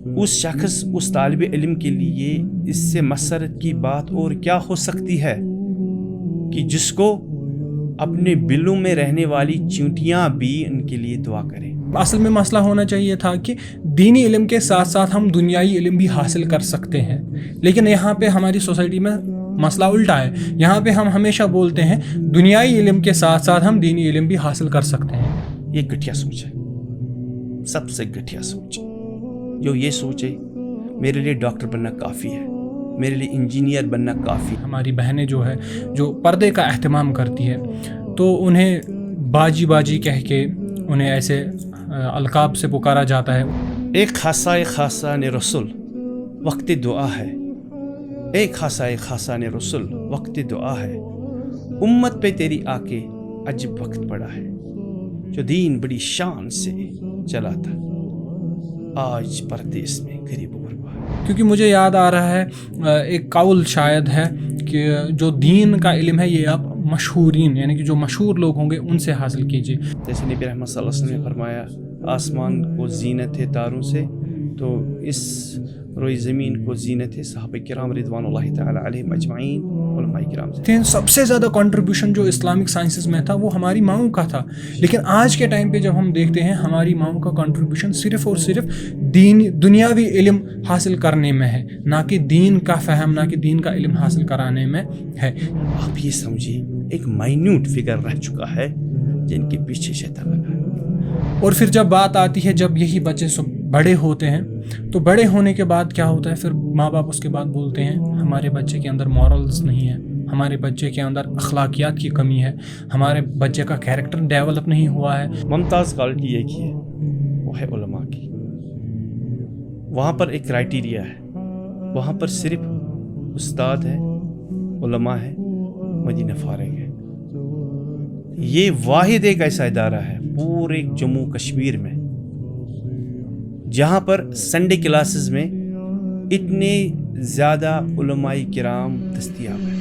اس شخص اس طالب علم کے لیے اس سے مسرت کی بات اور کیا ہو سکتی ہے کہ جس کو اپنے بلوں میں رہنے والی چیونٹیاں بھی ان کے لیے دعا کریں. اصل میں مسئلہ ہونا چاہیے تھا کہ دینی علم کے ساتھ ساتھ ہم دنیائی علم بھی حاصل کر سکتے ہیں، لیکن یہاں پہ ہماری سوسائٹی میں مسئلہ الٹا ہے. یہاں پہ ہم ہمیشہ بولتے ہیں دنیائی علم کے ساتھ ساتھ ہم دینی علم بھی حاصل کر سکتے ہیں. یہ گھٹیا سوچ ہے، سب سے گھٹیا سوچ. جو یہ سوچے میرے لیے ڈاکٹر بننا کافی ہے، میرے لیے انجینئر بننا کافی. ہماری بہنیں جو ہے جو پردے کا اہتمام کرتی ہے تو انہیں باجی باجی کہہ کے انہیں ایسے القاب سے پکارا جاتا ہے. ایک خاصان رسول وقت دعا ہے، ایک خاصان رسول وقت دعا ہے. امت پہ تیری آ کے عجب وقت پڑا ہے، جو دین بڑی شان سے چلا تھا آج پردیس میں غریب و غربا. کیونکہ مجھے یاد آ رہا ہے ایک قول شاید ہے کہ جو دین کا علم ہے یہ آپ مشہورین یعنی کہ جو مشہور لوگ ہوں گے ان سے حاصل کیجیے. جیسے نبی رحمت صلی اللہ علیہ وسلم نے فرمایا آسمان کو زینت ہے تاروں سے، تو اس روئی زمین کو زینت ہے صحابہ کرام رضوان اللہ تعالی علیہم اجمعین، علماء کرام سے. سب سے زیادہ کنٹریبیوشن جو اسلامک سائنسز میں تھا وہ ہماری ماؤں کا تھا، لیکن آج کے ٹائم پہ جب ہم دیکھتے ہیں ہماری ماؤں کا کنٹریبیوشن صرف اور صرف دنیاوی علم حاصل کرنے میں ہے، نہ کہ دین کا فہم، نہ کہ دین کا علم حاصل کرانے میں ہے. آپ یہ سمجھیں ایک مائنیوٹ فگر رہ چکا ہے جن کے پیچھے شیطان لگا ہے. اور پھر جب بات آتی ہے جب یہی بچے بڑے ہوتے ہیں تو بڑے ہونے کے بعد کیا ہوتا ہے، پھر ماں باپ اس کے بعد بولتے ہیں ہمارے بچے کے اندر مورلز نہیں ہے، ہمارے بچے کے اندر اخلاقیات کی کمی ہے، ہمارے بچے کا کیریکٹر ڈیولپ نہیں ہوا ہے. ممتاز کوالٹی ایک ہی ہے، وہ ہے علماء کی. وہاں پر ایک کرائٹیریا ہے، وہاں پر صرف استاد ہے، علماء ہے، مدینہ فارغ ہے. یہ واحد ایک ایسا ادارہ ہے پورے جموں کشمیر میں جہاں پر سنڈے کلاسز میں اتنے زیادہ علماء کرام دستیاب ہیں.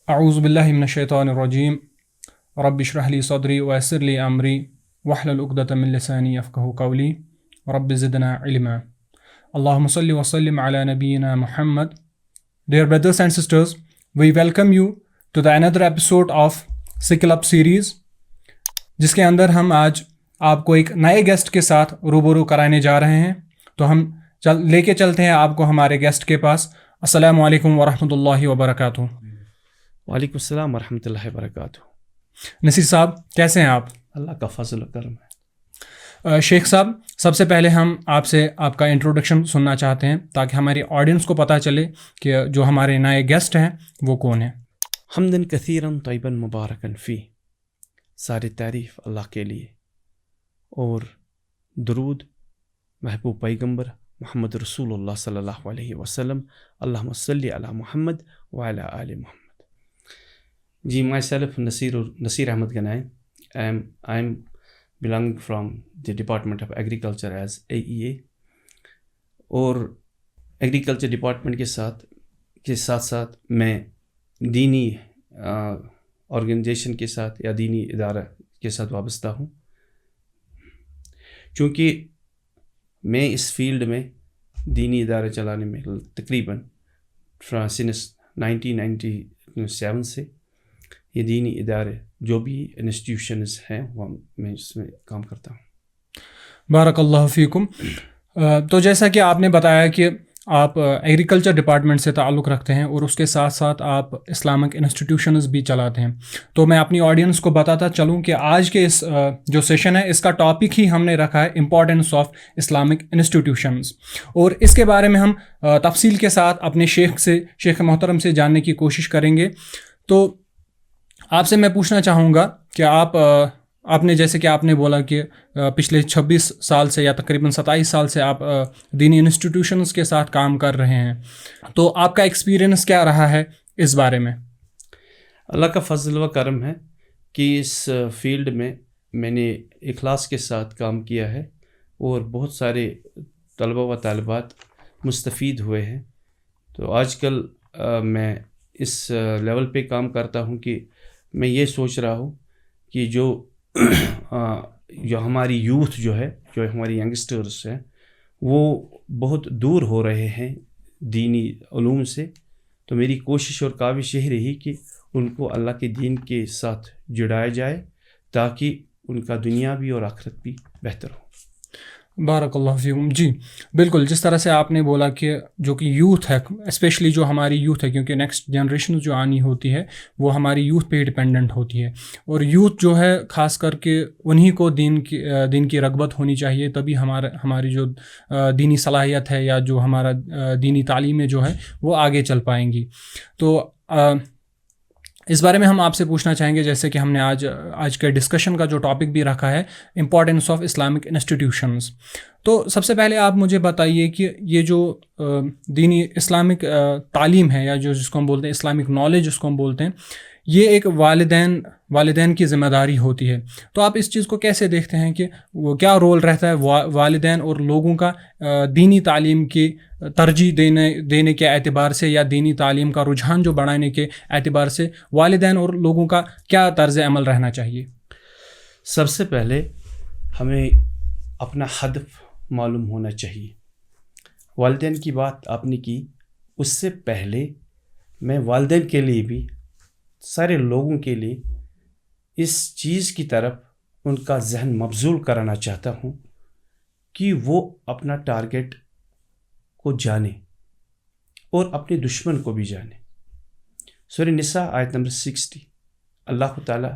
اعوذ باللہ من الشیطان الرجیم رب اشرح لی صدری ویسر لی امری واحلل عقدۃ من لسانی یفقہوا قولی رب زدنا علما. اللہم صلی وسلم علی نبینا محمد. Dear brothers and sisters, we welcome you to the another episode of Sickle Up series, جس کے اندر ہم آج آپ کو ایک نئے گیسٹ کے ساتھ روبرو کرانے جا رہے ہیں. تو ہم لے کے چلتے ہیں آپ کو ہمارے گیسٹ کے پاس. السلام علیکم ورحمۃ اللہ وبرکاتہ. وعلیکم السلام ورحمۃ اللہ وبرکاتہ. نصیر صاحب کیسے ہیں آپ؟ اللہ کا فضل و کرم ہے. شیخ صاحب سب سے پہلے ہم آپ سے آپ کا انٹروڈکشن سننا چاہتے ہیں تاکہ ہماری آڈینس کو پتہ چلے کہ جو ہمارے نئے گیسٹ ہیں وہ کون ہیں. حمدن کثیرن طیبن مبارکن فی، ساری تعریف اللہ کے لیے اور درود محبوب پیغمبر محمد رسول اللہ صلی اللہ علیہ وسلم. اللہم صلی علی محمد وعلی آل محمد. جی myself Naseer Ahmad Ganai. I am belonging from the Department of Agriculture as AEA. اور ایگریکلچر ڈپارٹمنٹ کے ساتھ ساتھ میں دینی آرگنائزیشن کے ساتھ یا دینی ادارہ کے ساتھ وابستہ ہوں. چونکہ میں اس فیلڈ میں دینی ادارے چلانے میں تقریباً سنس 1997 سے یہ دینی ادارے جو بھی انسٹیٹیوشنز ہیں وہ میں اس میں کام کرتا ہوں. بارک اللہ فیکم. تو جیسا کہ آپ نے بتایا کہ آپ ایگریکلچر ڈپارٹمنٹ سے تعلق رکھتے ہیں اور اس کے ساتھ ساتھ آپ اسلامک انسٹیٹیوشنز بھی چلاتے ہیں، تو میں اپنی آڈینس کو بتاتا چلوں کہ آج کے اس جو سیشن ہے اس کا ٹاپک ہی ہم نے رکھا ہے امپورٹنس آف اسلامک انسٹیٹیوشنز، اور اس کے بارے میں ہم تفصیل کے ساتھ اپنے شیخ محترم سے جاننے کی کوشش کریں گے. تو آپ سے میں پوچھنا چاہوں گا کہ آپ نے جیسے کہ آپ نے بولا کہ پچھلے 26 سال سے یا تقریباً 27 سال سے آپ دینی انسٹیٹیوشنز کے ساتھ کام کر رہے ہیں، تو آپ کا ایکسپیرینس کیا رہا ہے اس بارے میں؟ اللہ کا فضل و کرم ہے کہ اس فیلڈ میں میں نے اخلاص کے ساتھ کام کیا ہے اور بہت سارے طلبہ و طالبات مستفید ہوئے ہیں. تو آج کل میں اس لیول پہ کام کرتا ہوں کہ میں یہ سوچ رہا ہوں کہ جو جو ہماری یوتھ جو ہے، جو ہماری ینگسٹرس ہیں، وہ بہت دور ہو رہے ہیں دینی علوم سے. تو میری کوشش اور کاوش یہی رہی کہ ان کو اللہ کے دین کے ساتھ جڑایا جائے تاکہ ان کا دنیا بھی اور آخرت بھی بہتر ہو. بارک اللہ فیکم. جی بالکل، جس طرح سے آپ نے بولا کہ جو کہ یوتھ ہے، اسپیشلی جو ہماری یوتھ ہے، کیونکہ نیکسٹ جنریشن جو آنی ہوتی ہے وہ ہماری یوتھ پہ ڈپینڈنٹ ہوتی ہے، اور یوتھ جو ہے خاص کر کے انہی کو دین کی رغبت ہونی چاہیے، تبھی ہماری جو دینی صلاحیت ہے یا جو ہمارا دینی تعلیمیں جو ہے وہ آگے چل پائیں گی. تو اس بارے میں ہم آپ سے پوچھنا چاہیں گے، جیسے کہ ہم نے آج کے ڈسکشن کا جو ٹاپک بھی رکھا ہے، امپورٹنس آف اسلامک انسٹیٹیوشنز. تو سب سے پہلے آپ مجھے بتائیے کہ یہ جو دینی اسلامک تعلیم ہے، یا جس کو ہم بولتے ہیں اسلامک نالج جس کو ہم بولتے ہیں، یہ ایک والدین کی ذمہ داری ہوتی ہے. تو آپ اس چیز کو کیسے دیکھتے ہیں کہ وہ کیا رول رہتا ہے والدین اور لوگوں کا دینی تعلیم کی ترجیح دینے کے اعتبار سے، یا دینی تعلیم کا رجحان جو بڑھانے کے اعتبار سے والدین اور لوگوں کا کیا طرز عمل رہنا چاہیے؟ سب سے پہلے ہمیں اپنا ہدف معلوم ہونا چاہیے. والدین کی بات آپ نے کی، اس سے پہلے میں والدین کے لیے بھی، سارے لوگوں کے لیے اس چیز کی طرف ان کا ذہن مبذول کرانا چاہتا ہوں کہ وہ اپنا ٹارگٹ کو جانے اور اپنے دشمن کو بھی جانے. سورہ نساء آیت نمبر 60 اللہ تعالیٰ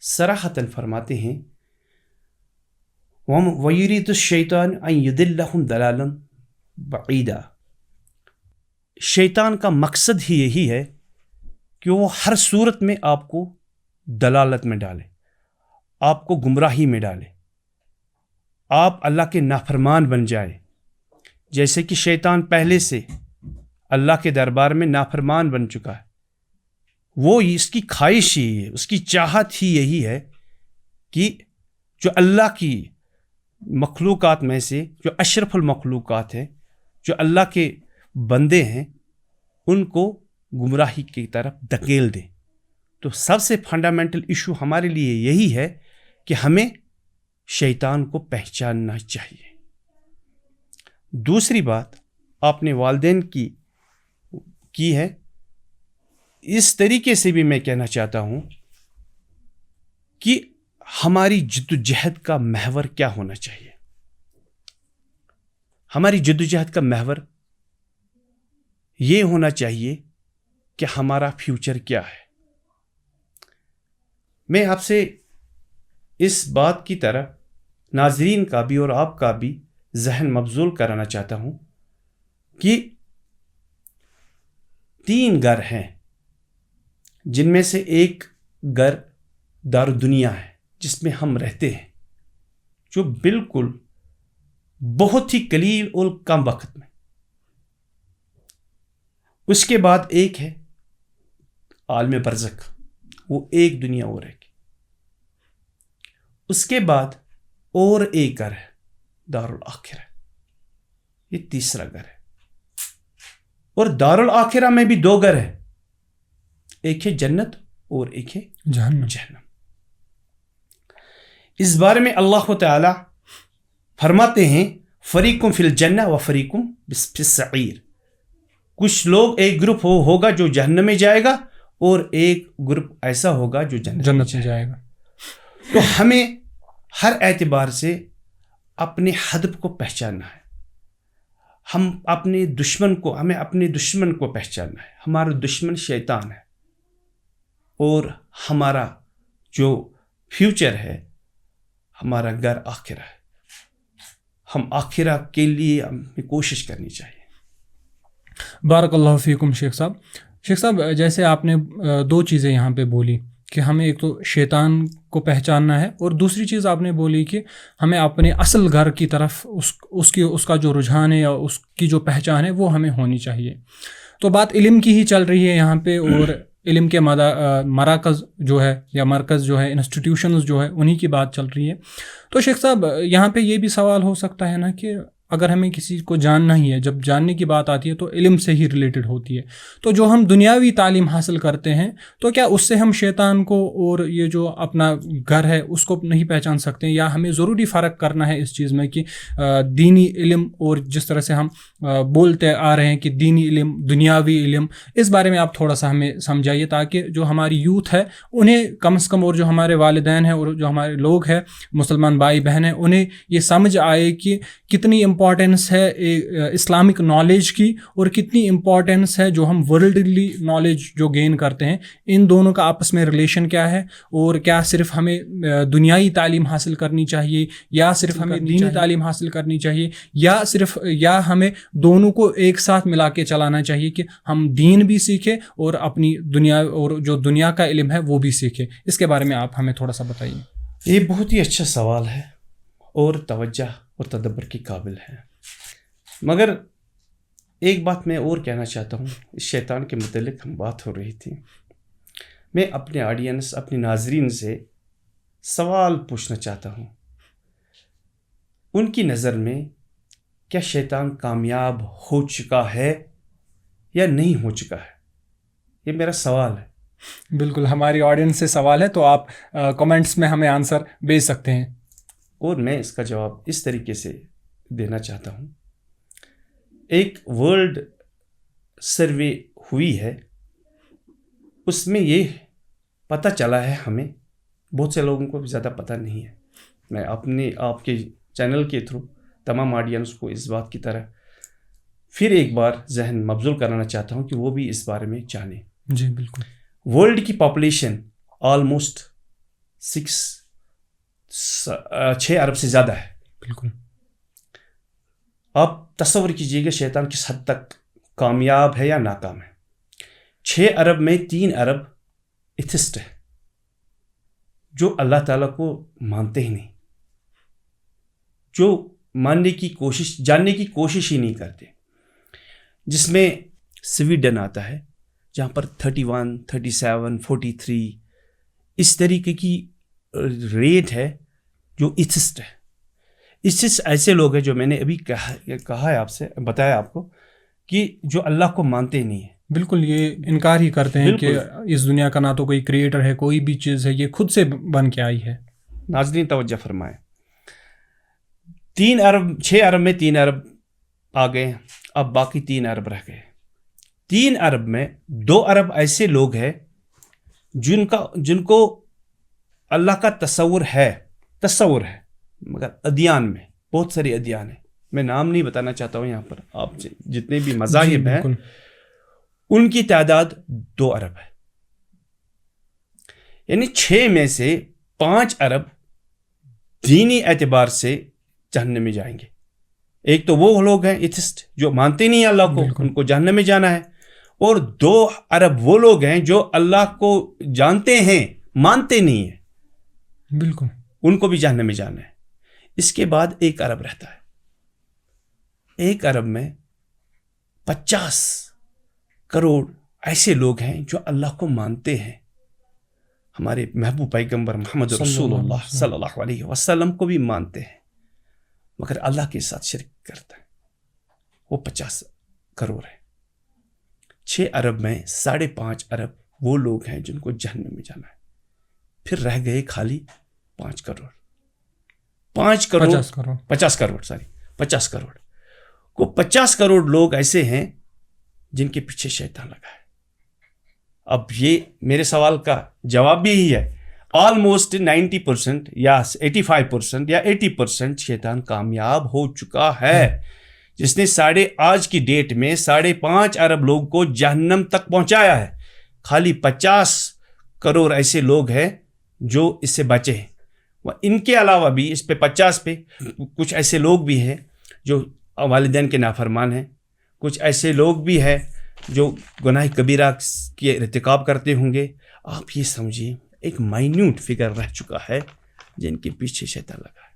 صراحتاً فرماتے ہیں، وَيُرِيدُ الشَّيْطَانُ أَن يُضِلَّهُمْ ضَلَالًا بَعِيدًا. شیطان کا مقصد ہی یہی ہے کہ وہ ہر صورت میں آپ کو دلالت میں ڈالے، آپ کو گمراہی میں ڈالے، آپ اللہ کے نافرمان بن جائے. جیسے کہ شیطان پہلے سے اللہ کے دربار میں نافرمان بن چکا ہے، وہ اس کی خواہش ہی ہے، اس کی چاہت ہی یہی ہے کہ جو اللہ کی مخلوقات میں سے جو اشرف المخلوقات ہیں، جو اللہ کے بندے ہیں، ان کو گمراہی کی طرف دھکیل دیں. تو سب سے فنڈامنٹل ایشو ہمارے لیے یہی ہے کہ ہمیں شیطان کو پہچاننا چاہیے. دوسری بات آپ نے والدین کی ہے، اس طریقے سے بھی میں کہنا چاہتا ہوں کہ ہماری جدوجہد کا محور کیا ہونا چاہیے. ہماری جدوجہد کا محور یہ ہونا چاہیے کہ ہمارا فیوچر کیا ہے. میں آپ سے اس بات کی طرف ناظرین کا بھی اور آپ کا بھی ذہن مبذول کرانا چاہتا ہوں کہ 3 گھر ہیں، جن میں سے ایک گھر دارالدنیا ہے جس میں ہم رہتے ہیں، جو بالکل بہت ہی قلیل اور کم وقت میں. اس کے بعد ایک ہے عالم برزخ، وہ ایک دنیا اور ہے. اس کے بعد اور ایک گھر ہے دارالآخرہ، یہ تیسرا گھر ہے. اور دارالآخرہ میں بھی 2 گھر ہیں، ایک ہے جنت اور ایک ہے جہنم. اس بارے میں اللہ تعالی فرماتے ہیں، فریقم فی الجنہ و فریقم فی السعیر. کچھ لوگ، ایک گروپ ہوگا جو جہنم میں جائے گا، اور ایک گروپ ایسا ہوگا جو جنت میں جائے گا. تو ہمیں ہر اعتبار سے اپنے ہدف کو پہچاننا ہے. ہمیں اپنے دشمن کو پہچاننا ہے. ہمارا دشمن شیطان ہے، اور ہمارا جو فیوچر ہے، ہمارا گھر آخرہ ہے. ہم آخرہ کے لیے ہمیں کوشش کرنی چاہیے. بارک اللہ فیکم شیخ صاحب، جیسے آپ نے 2 چیزیں یہاں پہ بولی کہ ہمیں ایک تو شیطان کو پہچاننا ہے، اور دوسری چیز آپ نے بولی کہ ہمیں اپنے اصل گھر کی طرف اس کا جو رجحان ہے یا اس کی جو پہچان ہے وہ ہمیں ہونی چاہیے. تو بات علم کی ہی چل رہی ہے یہاں پہ، اور علم کے مراکز جو ہے یا مرکز جو ہے، انسٹیٹیوشنز جو ہے، انہی کی بات چل رہی ہے. تو شیخ صاحب، یہاں پہ یہ بھی سوال ہو سکتا ہے نا کہ اگر ہمیں کسی کو جاننا ہی ہے, جب جاننے کی بات آتی ہے تو علم سے ہی ریلیٹڈ ہوتی ہے. تو جو ہم دنیاوی تعلیم حاصل کرتے ہیں تو کیا اس سے ہم شیطان کو اور یہ جو اپنا گھر ہے اس کو نہیں پہچان سکتے ہیں؟ یا ہمیں ضروری فرق کرنا ہے اس چیز میں کہ دینی علم اور جس طرح سے ہم بولتے آ رہے ہیں کہ دینی علم, دنیاوی علم, اس بارے میں آپ تھوڑا سا ہمیں سمجھائیے تاکہ جو ہماری یوتھ ہے انہیں کم از کم, اور جو ہمارے والدین ہیں اور جو ہمارے لوگ ہیں مسلمان بھائی بہن ہیں, انہیں یہ سمجھ آئے کہ کتنی امپورٹنس ہے اسلامک نالج کی اور کتنی امپورٹنس ہے جو ہم ورلڈلی نالج جو گین کرتے ہیں, ان دونوں کا آپس میں ریلیشن کیا ہے, اور کیا صرف ہمیں دنیائی تعلیم حاصل کرنی چاہیے یا صرف ہمیں دینی تعلیم حاصل کرنی چاہیے, یا ہمیں دونوں کو ایک ساتھ ملا کے چلانا چاہیے کہ ہم دین بھی سیکھیں اور اپنی دنیا اور جو دنیا کا علم ہے وہ بھی سیکھیں. اس کے بارے میں آپ ہمیں تھوڑا سا بتائیے. یہ بہت ہی اچھا سوال ہے اور توجہ اور تدبر کی قابل ہے, مگر ایک بات میں اور کہنا چاہتا ہوں. اس شیطان کے متعلق ہم بات ہو رہی تھی, میں اپنے آڈینس, اپنے ناظرین سے سوال پوچھنا چاہتا ہوں. ان کی نظر میں کیا شیطان کامیاب ہو چکا ہے یا نہیں ہو چکا ہے؟ یہ میرا سوال ہے. بالکل, ہماری آڈینس سے سوال ہے, تو آپ کمنٹس میں ہمیں آنسر بھیج سکتے ہیں. اور میں اس کا جواب اس طریقے سے دینا چاہتا ہوں. ایک ورلڈ سروے ہوئی ہے, اس میں یہ پتہ چلا ہے, ہمیں بہت سے لوگوں کو زیادہ پتہ نہیں ہے. میں آپ کے چینل کے تھرو تمام آڈینس کو اس بات کی طرح پھر ایک بار ذہن مبذول کرانا چاہتا ہوں کہ وہ بھی اس بارے میں جانیں. جی بالکل. ورلڈ کی پاپولیشن آلموسٹ 6 ارب سے زیادہ ہے. بالکل. آپ تصور کیجئے گا شیطان کس حد تک کامیاب ہے یا ناکام ہے. 6 ارب میں 3 ارب ایتھسٹ ہے, جو اللہ تعالیٰ کو مانتے ہی نہیں, جو جاننے کی کوشش ہی نہیں کرتے. جس میں سویڈن آتا ہے جہاں پر 31, 37, 43 اس طریقے کی ریٹ ہے جو ایتھسٹ ہے. ایتھسٹ ایسے لوگ ہیں جو میں نے ابھی کہا ہے آپ سے, بتایا آپ کو, کہ جو اللہ کو مانتے ہی نہیں ہیں. بالکل, یہ انکار ہی کرتے ہیں کہ اس دنیا کا نہ تو کوئی کریٹر ہے, کوئی بھی چیز ہے, یہ خود سے بن کے آئی ہے. ناظرین توجہ فرمائیں. 6 ارب میں 3 ارب آ گئے, اب باقی 3 ارب رہ گئے. 3 ارب میں 2 ارب ایسے لوگ ہیں جن کو اللہ کا تصور ہے, مگر ادیان میں بہت ساری ادیان ہیں. میں نام نہیں بتانا چاہتا ہوں یہاں پر, آپ جتنے بھی مذاہب ہیں ان کی تعداد 2 ارب ہے. یعنی 6 میں سے 5 ارب دینی اعتبار سے جہنم میں جائیں گے. ایک تو وہ لوگ ہیں ایتھسٹ جو مانتے نہیں ہیں اللہ کو, ان کو جہنم میں جانا ہے. اور 2 ارب وہ لوگ ہیں جو اللہ کو جانتے ہیں, مانتے نہیں ہیں. بالکل, ان کو بھی جہنم میں جانا ہے. اس کے بعد 1 ارب رہتا ہے. 1 ارب میں 50 کروڑ ایسے لوگ ہیں جو اللہ کو مانتے ہیں, ہمارے محبوب پیغمبر محمد رسول اللہ صلی اللہ علیہ وسلم کو بھی مانتے ہیں, مگر اللہ کے ساتھ شرک کرتا ہے. وہ 50 کروڑ ہے. 6 ارب میں 5.5 ارب وہ لوگ ہیں جن کو جہنم میں جانا ہے. پھر رہ گئے خالی 5 کروڑ. 50 کروڑ لوگ ایسے ہیں جن کے پیچھے شیطان لگا ہے. اب یہ میرے سوال کا جواب بھی یہی ہے, آلموسٹ 90% یا 85% یا 80% شیطان کامیاب ہو چکا ہے, جس نے آج کی ڈیٹ میں 5.5 ارب لوگ کو جہنم تک پہنچایا ہے. خالی 50 کروڑ ایسے لوگ ہیں جو اس سے بچے ہیں. ان کے علاوہ بھی اس پہ 50 پہ کچھ ایسے لوگ بھی ہیں جو والدین کے نافرمان ہیں, کچھ ایسے لوگ بھی ہیں جو گناہ کبیرہ کے ارتکاب کرتے ہوں گے. آپ یہ سمجھیے ایک مائنیوٹ فگر رہ چکا ہے جن کے پیچھے شیطان لگا ہے.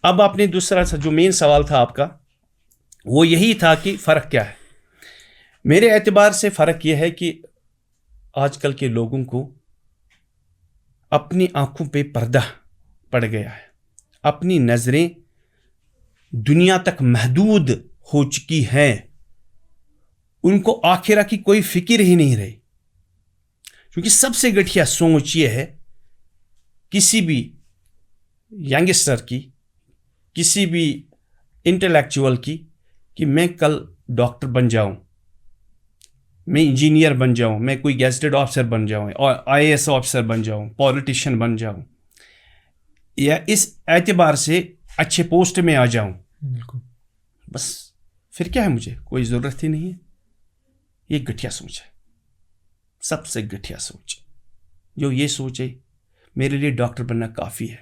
اب آپ نے دوسرا جو مین سوال تھا آپ کا, وہ یہی تھا کہ فرق کیا ہے. میرے اعتبار سے فرق یہ ہے کہ آج کل کے لوگوں کو اپنی آنکھوں پہ پردہ پڑ گیا ہے, اپنی نظریں دنیا تک محدود ہو چکی ہیں، ان کو آخرہ کی کوئی فکر ہی نہیں رہی. کیونکہ سب سے گٹھیا سوچ یہ ہے کسی بھی ینگسٹر کی، کسی بھی انٹلیکچوئل کی، کہ میں کل ڈاکٹر بن جاؤں، میں انجینئر بن جاؤں، میں کوئی گیزٹڈ آفیسر بن جاؤں، IAS آفیسر بن جاؤں، پولیٹیشین بن جاؤں، یا اس اعتبار سے اچھے پوسٹ میں آ جاؤں. بالکل. بس پھر کیا ہے، مجھے کوئی ضرورت ہی نہیں ہے. یہ گٹھیا سوچ ہے، سب سے گٹھیا سوچ. جو یہ سوچے میرے لیے ڈاکٹر بننا کافی ہے،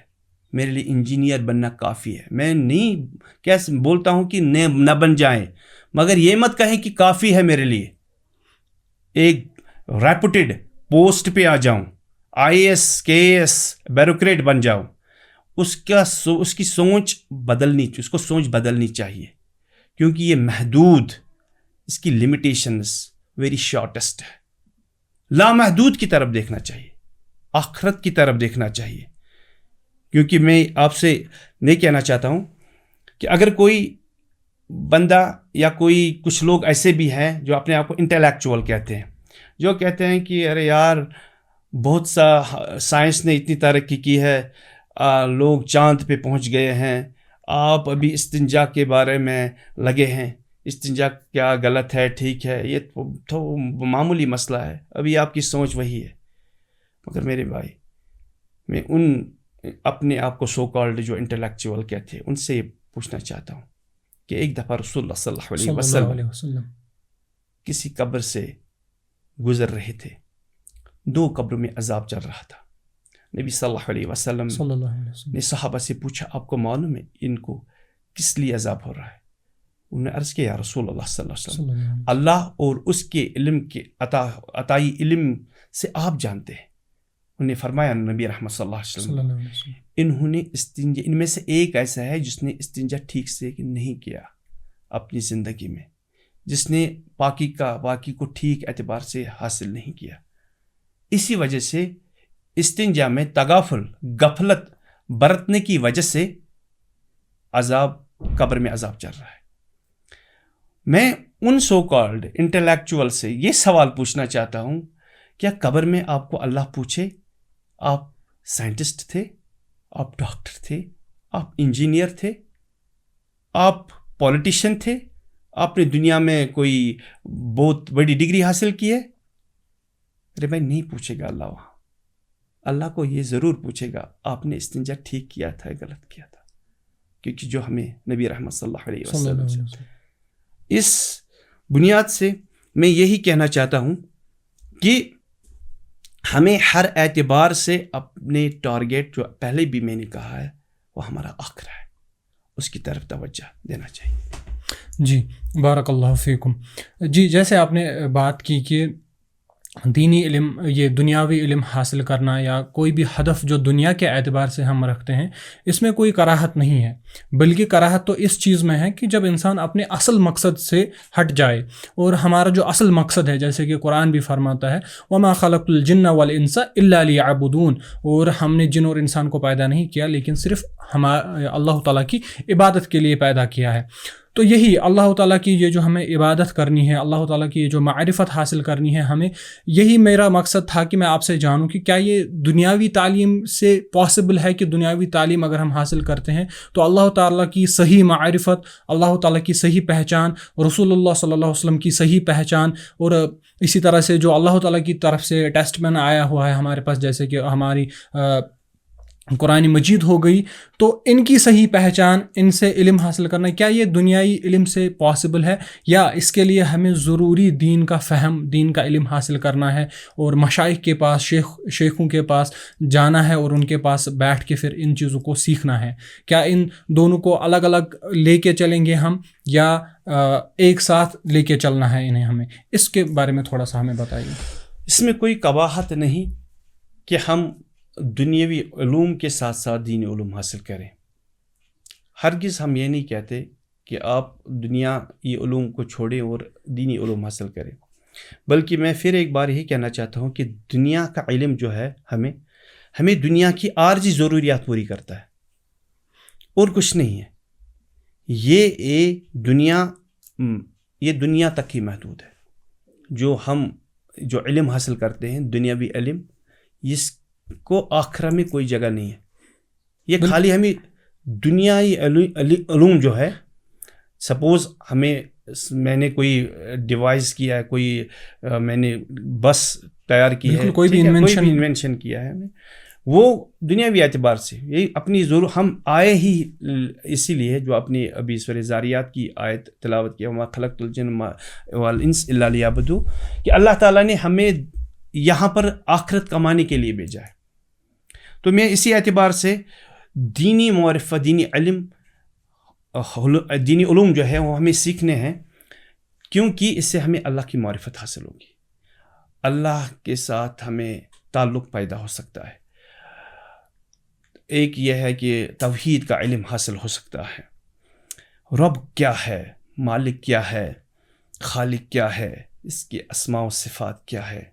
میرے لیے انجینئر بننا کافی ہے. میں نہیں کیسے بولتا ہوں کہ نہ بن جائیں، مگر یہ مت کہیں کہ کافی ہے میرے لیے. ایک ریپوٹیڈ پوسٹ پہ آ جاؤں، IAS KAS بیوروکریٹ بن جاؤں. اس کی سوچ بدلنی، اس کو سوچ بدلنی چاہیے، کیونکہ یہ محدود، اس کی لمیٹیشنز ویری شارٹسٹ ہے. لامحدود کی طرف دیکھنا چاہیے، آخرت کی طرف دیکھنا چاہیے. کیونکہ میں آپ سے نہیں کہنا چاہتا ہوں کہ اگر کوئی بندہ یا کچھ لوگ ایسے بھی ہیں جو اپنے آپ کو انٹلیکچوئل کہتے ہیں، جو کہتے ہیں کہ ارے یار بہت سا سائنس نے اتنی ترقی کی ہے، لوگ چاند پہ پہنچ گئے ہیں، آپ ابھی استنجا کے بارے میں لگے ہیں. استنجا کیا غلط ہے، ٹھیک ہے، یہ تو معمولی مسئلہ ہے، ابھی آپ کی سوچ وہی ہے. مگر میرے بھائی، میں ان اپنے آپ کو سو کالڈ جو انٹلیکچوئل کہتے ہیں ان سے یہ پوچھنا چاہتا ہوں کہ ایک دفعہ رسول اللہ صلی اللہ علیہ وسلم کسی قبر سے گزر رہے تھے. 2 قبروں میں عذاب چل رہا تھا. نبی صلی اللہ علیہ وسلم نے صحابہ سے پوچھا آپ کو معلوم ہے ان کو کس لیے عذاب ہو رہا ہے؟ انہوں نے عرض کیا یا رسول اللہ صلی اللہ علیہ وسلم، اللہ اور اس کے علم کے عطائی علم سے آپ جانتے ہیں. انہوں نے فرمایا نبی رحمت صلی اللہ علیہ وسلم انہوں نے استنجا، ان میں سے ایک ایسا ہے جس نے استنجا ٹھیک سے نہیں کیا اپنی زندگی میں، جس نے پاکی کو ٹھیک اعتبار سے حاصل نہیں کیا. اسی وجہ سے استنجا میں تغافل، غفلت برتنے کی وجہ سے قبر میں عذاب چل رہا ہے. میں ان سو کالڈ انٹلیکچوئل سے یہ سوال پوچھنا چاہتا ہوں، کیا قبر میں آپ کو اللہ پوچھے آپ سائنٹسٹ تھے، آپ ڈاکٹر تھے، آپ انجینئر تھے، آپ پولیٹیشین تھے، آپ نے دنیا میں کوئی بہت بڑی ڈگری حاصل کی ہے؟ ارے بھائی نہیں پوچھے گا اللہ. وہاں اللہ کو یہ ضرور پوچھے گا آپ نے استنجا ٹھیک کیا تھا غلط کیا تھا. کیونکہ جو ہمیں نبی رحمت صلی اللہ علیہ وسلم اس بنیاد سے میں یہی کہنا چاہتا ہوں کہ ہمیں ہر اعتبار سے اپنے ٹارگیٹ، جو پہلے بھی میں نے کہا ہے، وہ ہمارا آخرہ ہے، اس کی طرف توجہ دینا چاہیے. جی بارک اللہ فیکم. جی جیسے آپ نے بات کی کہ دینی علم، یہ دنیاوی علم حاصل کرنا یا کوئی بھی ہدف جو دنیا کے اعتبار سے ہم رکھتے ہیں، اس میں کوئی کراہت نہیں ہے، بلکہ کراہت تو اس چیز میں ہے کہ جب انسان اپنے اصل مقصد سے ہٹ جائے. اور ہمارا جو اصل مقصد ہے، جیسے کہ قرآن بھی فرماتا ہے وَمَا خَلَقْتُ الْجِنَّ وَالْإِنسَ إِلَّا لِيَعْبُدُونَ، اور ہم نے جن اور انسان کو پیدا نہیں کیا لیکن صرف اللہ تعالیٰ کی عبادت کے لیے پیدا کیا ہے. تو یہی اللہ تعالیٰ کی یہ جو ہمیں عبادت کرنی ہے، اللہ تعالیٰ کی یہ جو معرفت حاصل کرنی ہے ہمیں، یہی میرا مقصد تھا کہ میں آپ سے جانوں کہ کیا یہ دنیاوی تعلیم سے پاسبل ہے کہ دنیاوی تعلیم اگر ہم حاصل کرتے ہیں تو اللہ تعالیٰ کی صحیح معرفت، اللہ تعالیٰ کی صحیح پہچان، رسول اللہ صلی اللہ علیہ وسلم کی صحیح پہچان، اور اسی طرح سے جو اللہ تعالیٰ کی طرف سے ٹیسٹ میں آیا ہوا ہے ہمارے پاس، جیسے کہ ہماری قرآن مجید ہو گئی، تو ان کی صحیح پہچان، ان سے علم حاصل کرنا، کیا یہ دنیائی علم سے پاسبل ہے، یا اس کے لیے ہمیں ضروری دین کا فہم، دین کا علم حاصل کرنا ہے اور مشائخ کے پاس، شیخوں کے پاس جانا ہے اور ان کے پاس بیٹھ کے پھر ان چیزوں کو سیکھنا ہے؟ کیا ان دونوں کو الگ الگ لے کے چلیں گے ہم، یا ایک ساتھ لے کے چلنا ہے انہیں؟ ہمیں اس کے بارے میں تھوڑا سا ہمیں بتائیے. اس میں کوئی قباحت نہیں کہ ہم دنیاوی علوم کے ساتھ ساتھ دینی علوم حاصل کریں. ہرگز ہم یہ نہیں کہتے کہ آپ دنیاوی علوم کو چھوڑیں اور دینی علوم حاصل کریں، بلکہ میں پھر ایک بار یہی کہنا چاہتا ہوں کہ دنیا کا علم جو ہے ہمیں دنیا کی عارضی ضروریات پوری کرتا ہے اور کچھ نہیں ہے. یہ دنیا تک ہی محدود ہے. جو علم حاصل کرتے ہیں دنیاوی علم، اس کو آخرہ میں کوئی جگہ نہیں ہے. یہ خالی ہمیں دنیائی علوم جو ہے، سپوز میں نے کوئی ڈیوائس کیا ہے، میں نے بس تیار کی ہے، کوئی بھی انوینشن کیا ہے ہمیں، وہ دنیاوی اعتبار سے یہی اپنی ہم آئے ہی اسی لیے جو اپنی ابھی سورہ زاریات کی آیت تلاوت کیا، وما خلقت الجن والانس الا لیعبدون، کہ اللہ تعالیٰ نے ہمیں یہاں پر آخرت کمانے کے لیے بھیجا ہے. تو میں اسی اعتبار سے دینی معرفہ، دینی علوم جو ہے وہ ہمیں سیکھنے ہیں، کیونکہ اس سے ہمیں اللہ کی معرفت حاصل ہوگی، اللہ کے ساتھ ہمیں تعلق پیدا ہو سکتا ہے. ایک یہ ہے کہ توحید کا علم حاصل ہو سکتا ہے، رب کیا ہے، مالک کیا ہے، خالق کیا ہے، اس کے اسماء و صفات کیا ہے،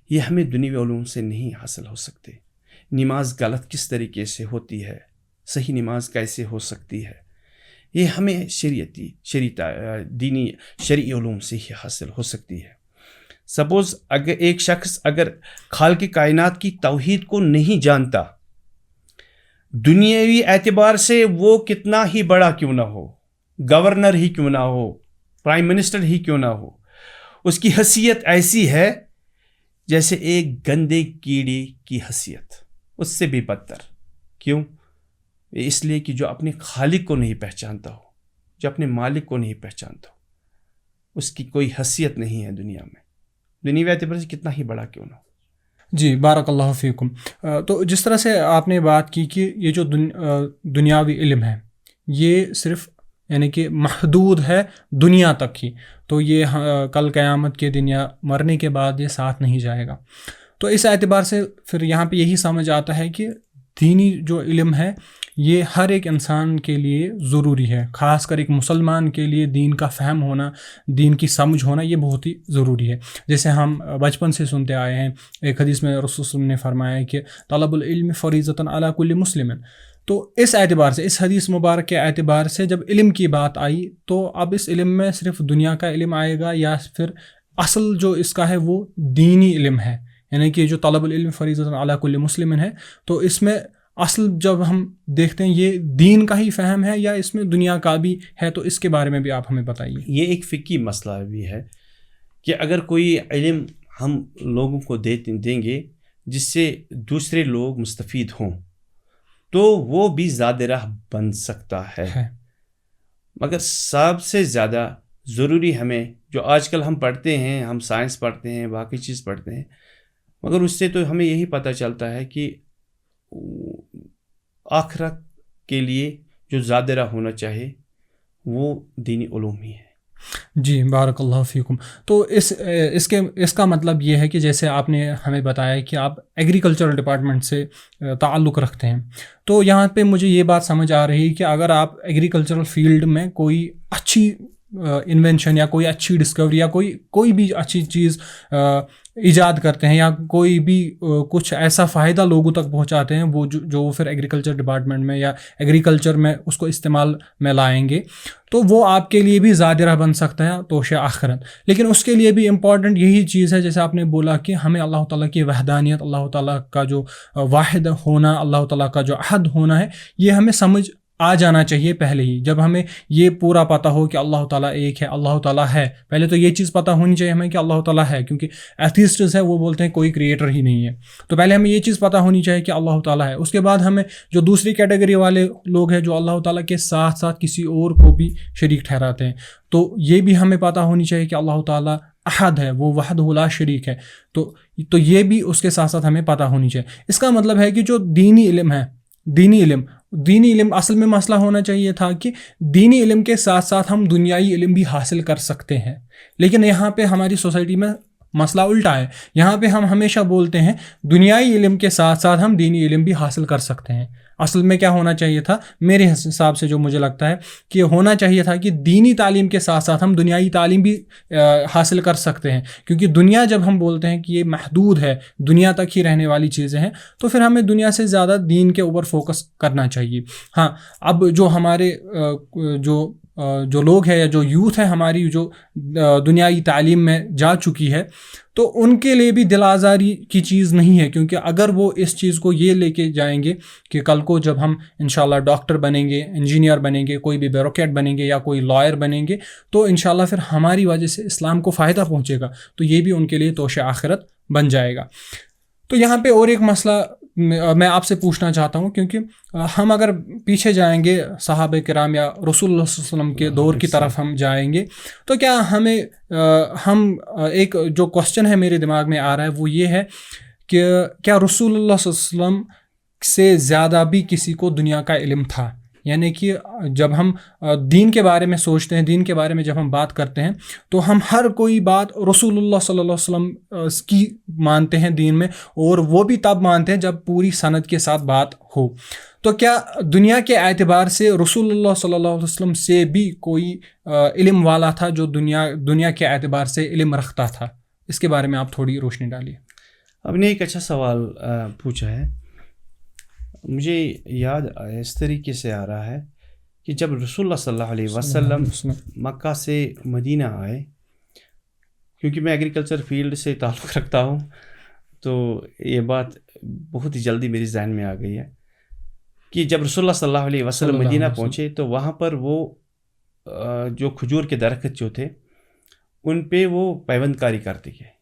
یہ ہمیں دنیوی علوم سے نہیں حاصل ہو سکتے. نماز غلط کس طریقے سے ہوتی ہے، صحیح نماز کیسے ہو سکتی ہے، یہ ہمیں شرعی علوم سے ہی حاصل ہو سکتی ہے. سپوز اگر ایک شخص اگر خالق کائنات کی توحید کو نہیں جانتا، دنیاوی اعتبار سے وہ کتنا ہی بڑا کیوں نہ ہو، گورنر ہی کیوں نہ ہو، پرائم منسٹر ہی کیوں نہ ہو، اس کی حیثیت ایسی ہے جیسے ایک گندے کیڑے کی حیثیت، اس سے بھی بدتر. کیوں؟ اس لیے کہ جو اپنے خالق کو نہیں پہچانتا ہو، جو اپنے مالک کو نہیں پہچانتا ہو، اس کی کوئی حیثیت نہیں ہے دنیا میں، دنیاوی اعتبار سے کتنا ہی بڑا کیوں نہ ہو. جی بارک اللہ فیکم. تو جس طرح سے آپ نے بات کی کہ یہ جو دنیاوی علم ہے یہ صرف یعنی کہ محدود ہے دنیا تک ہی، تو یہ کل قیامت کے دن یا مرنے کے بعد یہ ساتھ نہیں جائے گا. تو اس اعتبار سے پھر یہاں پہ یہی سمجھ آتا ہے کہ دینی جو علم ہے یہ ہر ایک انسان کے لیے ضروری ہے، خاص کر ایک مسلمان کے لیے دین کا فہم ہونا، دین کی سمجھ ہونا یہ بہت ہی ضروری ہے. جیسے ہم بچپن سے سنتے آئے ہیں، ایک حدیث میں رسول صلی اللہ علیہ وسلم نے فرمایا کہ طلب العلم فریضۃ علی کل مسلم. تو اس اعتبار سے، اس حدیث مبارک کے اعتبار سے جب علم کی بات آئی تو اب اس علم میں صرف دنیا کا علم آئے گا یا پھر اصل جو اس کا ہے وہ دینی علم ہے، یعنی کہ جو طلب العلم فریضۃ علی کل مسلم ہے، تو اس میں اصل جب ہم دیکھتے ہیں یہ دین کا ہی فہم ہے یا اس میں دنیا کا بھی ہے، تو اس کے بارے میں بھی آپ ہمیں بتائیے. یہ ایک فقہی مسئلہ بھی ہے کہ اگر کوئی علم ہم لوگوں کو دیں گے جس سے دوسرے لوگ مستفید ہوں تو وہ بھی زیادہ راہ بن سکتا ہے. مگر سب سے زیادہ ضروری ہمیں جو آج کل ہم پڑھتے ہیں، ہم سائنس پڑھتے ہیں، باقی چیز پڑھتے ہیں، مگر اس سے تو ہمیں یہی پتہ چلتا ہے کہ آخرت کے لیے جو زیادہ راہ ہونا چاہیے وہ دینی علوم ہی ہے. جی بارک اللہ فیکم. تو اس کا مطلب یہ ہے کہ جیسے آپ نے ہمیں بتایا کہ آپ ایگریکلچرل ڈپارٹمنٹ سے تعلق رکھتے ہیں، تو یہاں پہ مجھے یہ بات سمجھ آ رہی ہے کہ اگر آپ ایگریکلچرل فیلڈ میں کوئی اچھی انوینشن یا کوئی اچھی ڈسکوری یا کوئی بھی اچھی چیز ایجاد کرتے ہیں یا کوئی بھی کچھ ایسا فائدہ لوگوں تک پہنچاتے ہیں وہ جو پھر ایگریکلچر ڈپارٹمنٹ میں یا ایگریکلچر میں اس کو استعمال میں لائیں گے، تو وہ آپ کے لیے بھی زیادہ راہ بن سکتا ہے توش آخرت. لیکن اس کے لیے بھی امپورٹنٹ یہی چیز ہے جیسے آپ نے بولا کہ ہمیں اللہ تعالیٰ کی وحدانیت، اللہ تعالیٰ کا جو واحد ہونا، اللہ تعالیٰ کا جو احد ہونا ہے یہ ہمیں سمجھ آ جانا چاہیے پہلے ہی. جب ہمیں یہ پورا پتہ ہو کہ اللہ تعالیٰ ایک ہے، اللہ تعالیٰ ہے، پہلے تو یہ چیز پتہ ہونی چاہیے ہمیں کہ اللہ تعالیٰ ہے، کیونکہ ایتھیسٹس ہے وہ بولتے ہیں کوئی کریٹر ہی نہیں ہے. تو پہلے ہمیں یہ چیز پتہ ہونی چاہیے کہ اللہ تعالیٰ ہے. اس کے بعد ہمیں جو دوسری کیٹیگری والے لوگ ہیں جو اللہ تعالیٰ کے ساتھ ساتھ کسی اور کو بھی شریک ٹھہراتے ہیں، تو یہ بھی ہمیں پتہ ہونی چاہیے کہ اللہ تعالیٰ احد ہے، وہ وحدہ لا شریک ہے. تو یہ بھی اس کے ساتھ ساتھ ہمیں پتہ ہونی چاہیے. اس کا مطلب ہے کہ جو دینی علم ہے، دینی علم اصل میں مسئلہ ہونا چاہیے تھا کہ دینی علم کے ساتھ ساتھ ہم دنیائی علم بھی حاصل کر سکتے ہیں. لیکن یہاں پہ ہماری سوسائٹی میں مسئلہ الٹا ہے. یہاں پہ ہم ہمیشہ بولتے ہیں دنیائی علم کے ساتھ ساتھ ہم دینی علم بھی حاصل کر سکتے ہیں. اصل میں کیا ہونا چاہیے تھا میرے حساب سے، جو مجھے لگتا ہے کہ ہونا چاہیے تھا کہ دینی تعلیم کے ساتھ ساتھ ہم دنیائی تعلیم بھی حاصل کر سکتے ہیں، کیونکہ دنیا جب ہم بولتے ہیں کہ یہ محدود ہے، دنیا تک ہی رہنے والی چیزیں ہیں، تو پھر ہمیں دنیا سے زیادہ دین کے اوپر فوکس کرنا چاہیے. ہاں اب جو ہمارے جو لوگ ہیں یا جو یوتھ ہے ہماری جو دنیائی تعلیم میں جا چکی ہے، تو ان کے لیے بھی دل آزاری کی چیز نہیں ہے، کیونکہ اگر وہ اس چیز کو یہ لے کے جائیں گے کہ کل کو جب ہم انشاءاللہ ڈاکٹر بنیں گے، انجینئر بنیں گے، کوئی بھی بیوروکریٹ بنیں گے یا کوئی لائر بنیں گے، تو انشاءاللہ پھر ہماری وجہ سے اسلام کو فائدہ پہنچے گا، تو یہ بھی ان کے لیے توشِ آخرت بن جائے گا. تو یہاں پہ اور ایک مسئلہ میں آپ سے پوچھنا چاہتا ہوں، کیونکہ ہم اگر پیچھے جائیں گے صحابہ کرام یا رسول اللہ صلی اللہ علیہ وسلم کے دور کی طرف ہم جائیں گے، تو کیا ہم ایک جو کوسچن ہے میرے دماغ میں آ رہا ہے وہ یہ ہے کہ کیا رسول اللہ صلی اللہ علیہ وسلم سے زیادہ بھی کسی کو دنیا کا علم تھا؟ یعنی کہ جب ہم دین کے بارے میں سوچتے ہیں، دین کے بارے میں جب ہم بات کرتے ہیں، تو ہم ہر کوئی بات رسول اللہ صلی اللہ علیہ وسلم کی مانتے ہیں دین میں، اور وہ بھی تب مانتے ہیں جب پوری سند کے ساتھ بات ہو. تو کیا دنیا کے اعتبار سے رسول اللہ صلی اللہ علیہ وسلم سے بھی کوئی علم والا تھا جو دنیا کے اعتبار سے علم رکھتا تھا؟ اس کے بارے میں آپ تھوڑی روشنی ڈالیے. آپ نے ایک اچھا سوال پوچھا ہے. مجھے یاد اس طریقے سے آ رہا ہے کہ جب رسول اللہ صلی اللہ علیہ وسلم مکہ سے مدینہ آئے، کیونکہ میں ایگریکلچر فیلڈ سے تعلق رکھتا ہوں، تو یہ بات بہت ہی جلدی میری ذہن میں آ گئی ہے کہ جب رسول اللہ صلی اللہ علیہ وسلم مدینہ پہنچے تو وہاں پر وہ جو کھجور کے درخت جو تھے ان پہ وہ پیوند کاری کرتے گئے.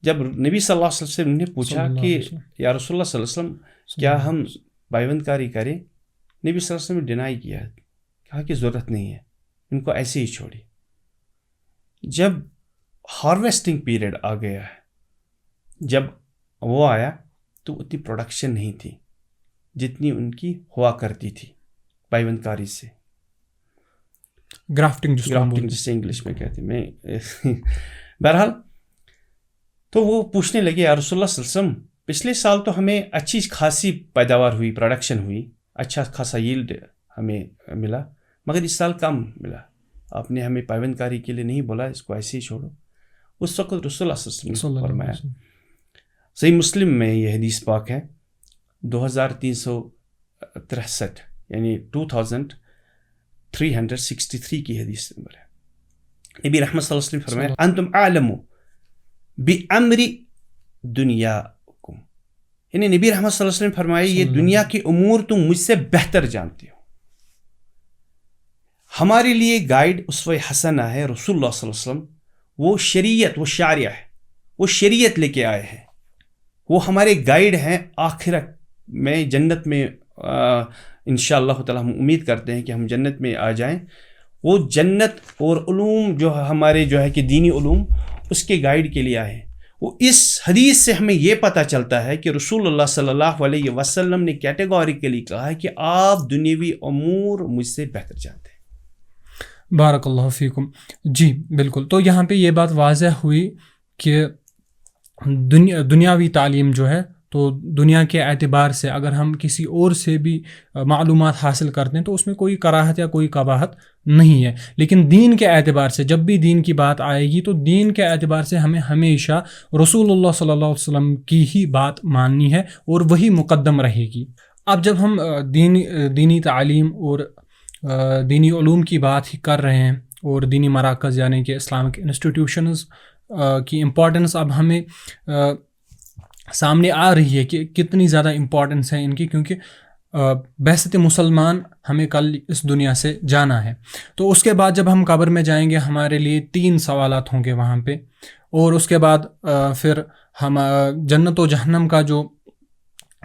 جب نبی صلی اللہ علیہ وسلم نے پوچھا کہ یا رسول اللہ صلی اللہ علیہ وسلم کیا ہم پیوند کاری کریں، نبی صلی اللہ علیہ وسلم نے ڈینائی کیا، کہا کہ ضرورت نہیں ہے، ان کو ایسے ہی چھوڑی. جب ہارویسٹنگ پیریڈ آ گیا ہے، جب وہ آیا تو اتنی پروڈکشن نہیں تھی جتنی ان کی ہوا کرتی تھی پیوند کاری سے. گرافٹنگ جسے انگلش میں کہتے ہیں. میں بہرحال تو وہ پوچھنے لگے یا رسول اللہ صلی اللہ علیہ وسلم پچھلے سال تو ہمیں اچھی خاصی پیداوار ہوئی، پروڈکشن ہوئی، اچھا خاصا ییلڈ ہمیں ملا، مگر اس سال کم ملا، آپ نے ہمیں پیوند کاری کے لیے نہیں بولا، اس کو ایسے ہی چھوڑو. اس وقت رسول اللہ صلی اللہ علیہ وسلم نے فرمایا، صحیح مسلم میں یہ حدیث پاک ہے 2363 یعنی 2363 کی حدیث نمبر ہے. نبی رحمت صلی اللہ علیہ وسلم فرمایا انتم اعلم بامر دنیاکم، یعنی نبی رحمت صلی اللہ علیہ وسلم فرمایا یہ دنیا کے امور تم مجھ سے بہتر جانتے ہو. ہمارے لیے گائیڈ اسوہ حسنہ ہے رسول اللہ صلی اللہ علیہ وسلم، وہ شریعت، وہ شارع ہے، وہ شریعت لے کے آئے ہیں، وہ ہمارے گائیڈ ہیں آخرت میں، جنت میں انشاءاللہ تعالی ہم امید کرتے ہیں کہ ہم جنت میں آ جائیں. وہ جنت اور علوم جو ہمارے جو ہے کہ دینی علوم اس کے گائیڈ کے لیے آئے ہیں. وہ اس حدیث سے ہمیں یہ پتہ چلتا ہے کہ رسول اللہ صلی اللہ علیہ وسلم نے کیٹیگوریکلی کہا ہے کہ آپ دنیاوی امور مجھ سے بہتر جانتے ہیں. بارک اللہ فیکم. جی بالکل. تو یہاں پہ یہ بات واضح ہوئی کہ دنیاوی تعلیم جو ہے تو دنیا کے اعتبار سے اگر ہم کسی اور سے بھی معلومات حاصل کرتے ہیں تو اس میں کوئی کراہت یا کوئی قباحت نہیں ہے، لیکن دین کے اعتبار سے جب بھی دین کی بات آئے گی تو دین کے اعتبار سے ہمیں ہمیشہ رسول اللہ صلی اللہ علیہ وسلم کی ہی بات ماننی ہے اور وہی مقدم رہے گی. اب جب ہم دینی تعلیم اور دینی علوم کی بات ہی کر رہے ہیں اور دینی مراکز یعنی کہ اسلامک انسٹیٹیوشنز کی امپورٹنس اب ہمیں سامنے آ رہی ہے کہ کتنی زیادہ امپورٹنس ہے ان کی، کیونکہ بعثت مسلمان ہمیں کل اس دنیا سے جانا ہے. تو اس کے بعد جب ہم قبر میں جائیں گے ہمارے لیے 3 سوالات ہوں گے وہاں پہ، اور اس کے بعد پھر ہم جنت و جہنم کا جو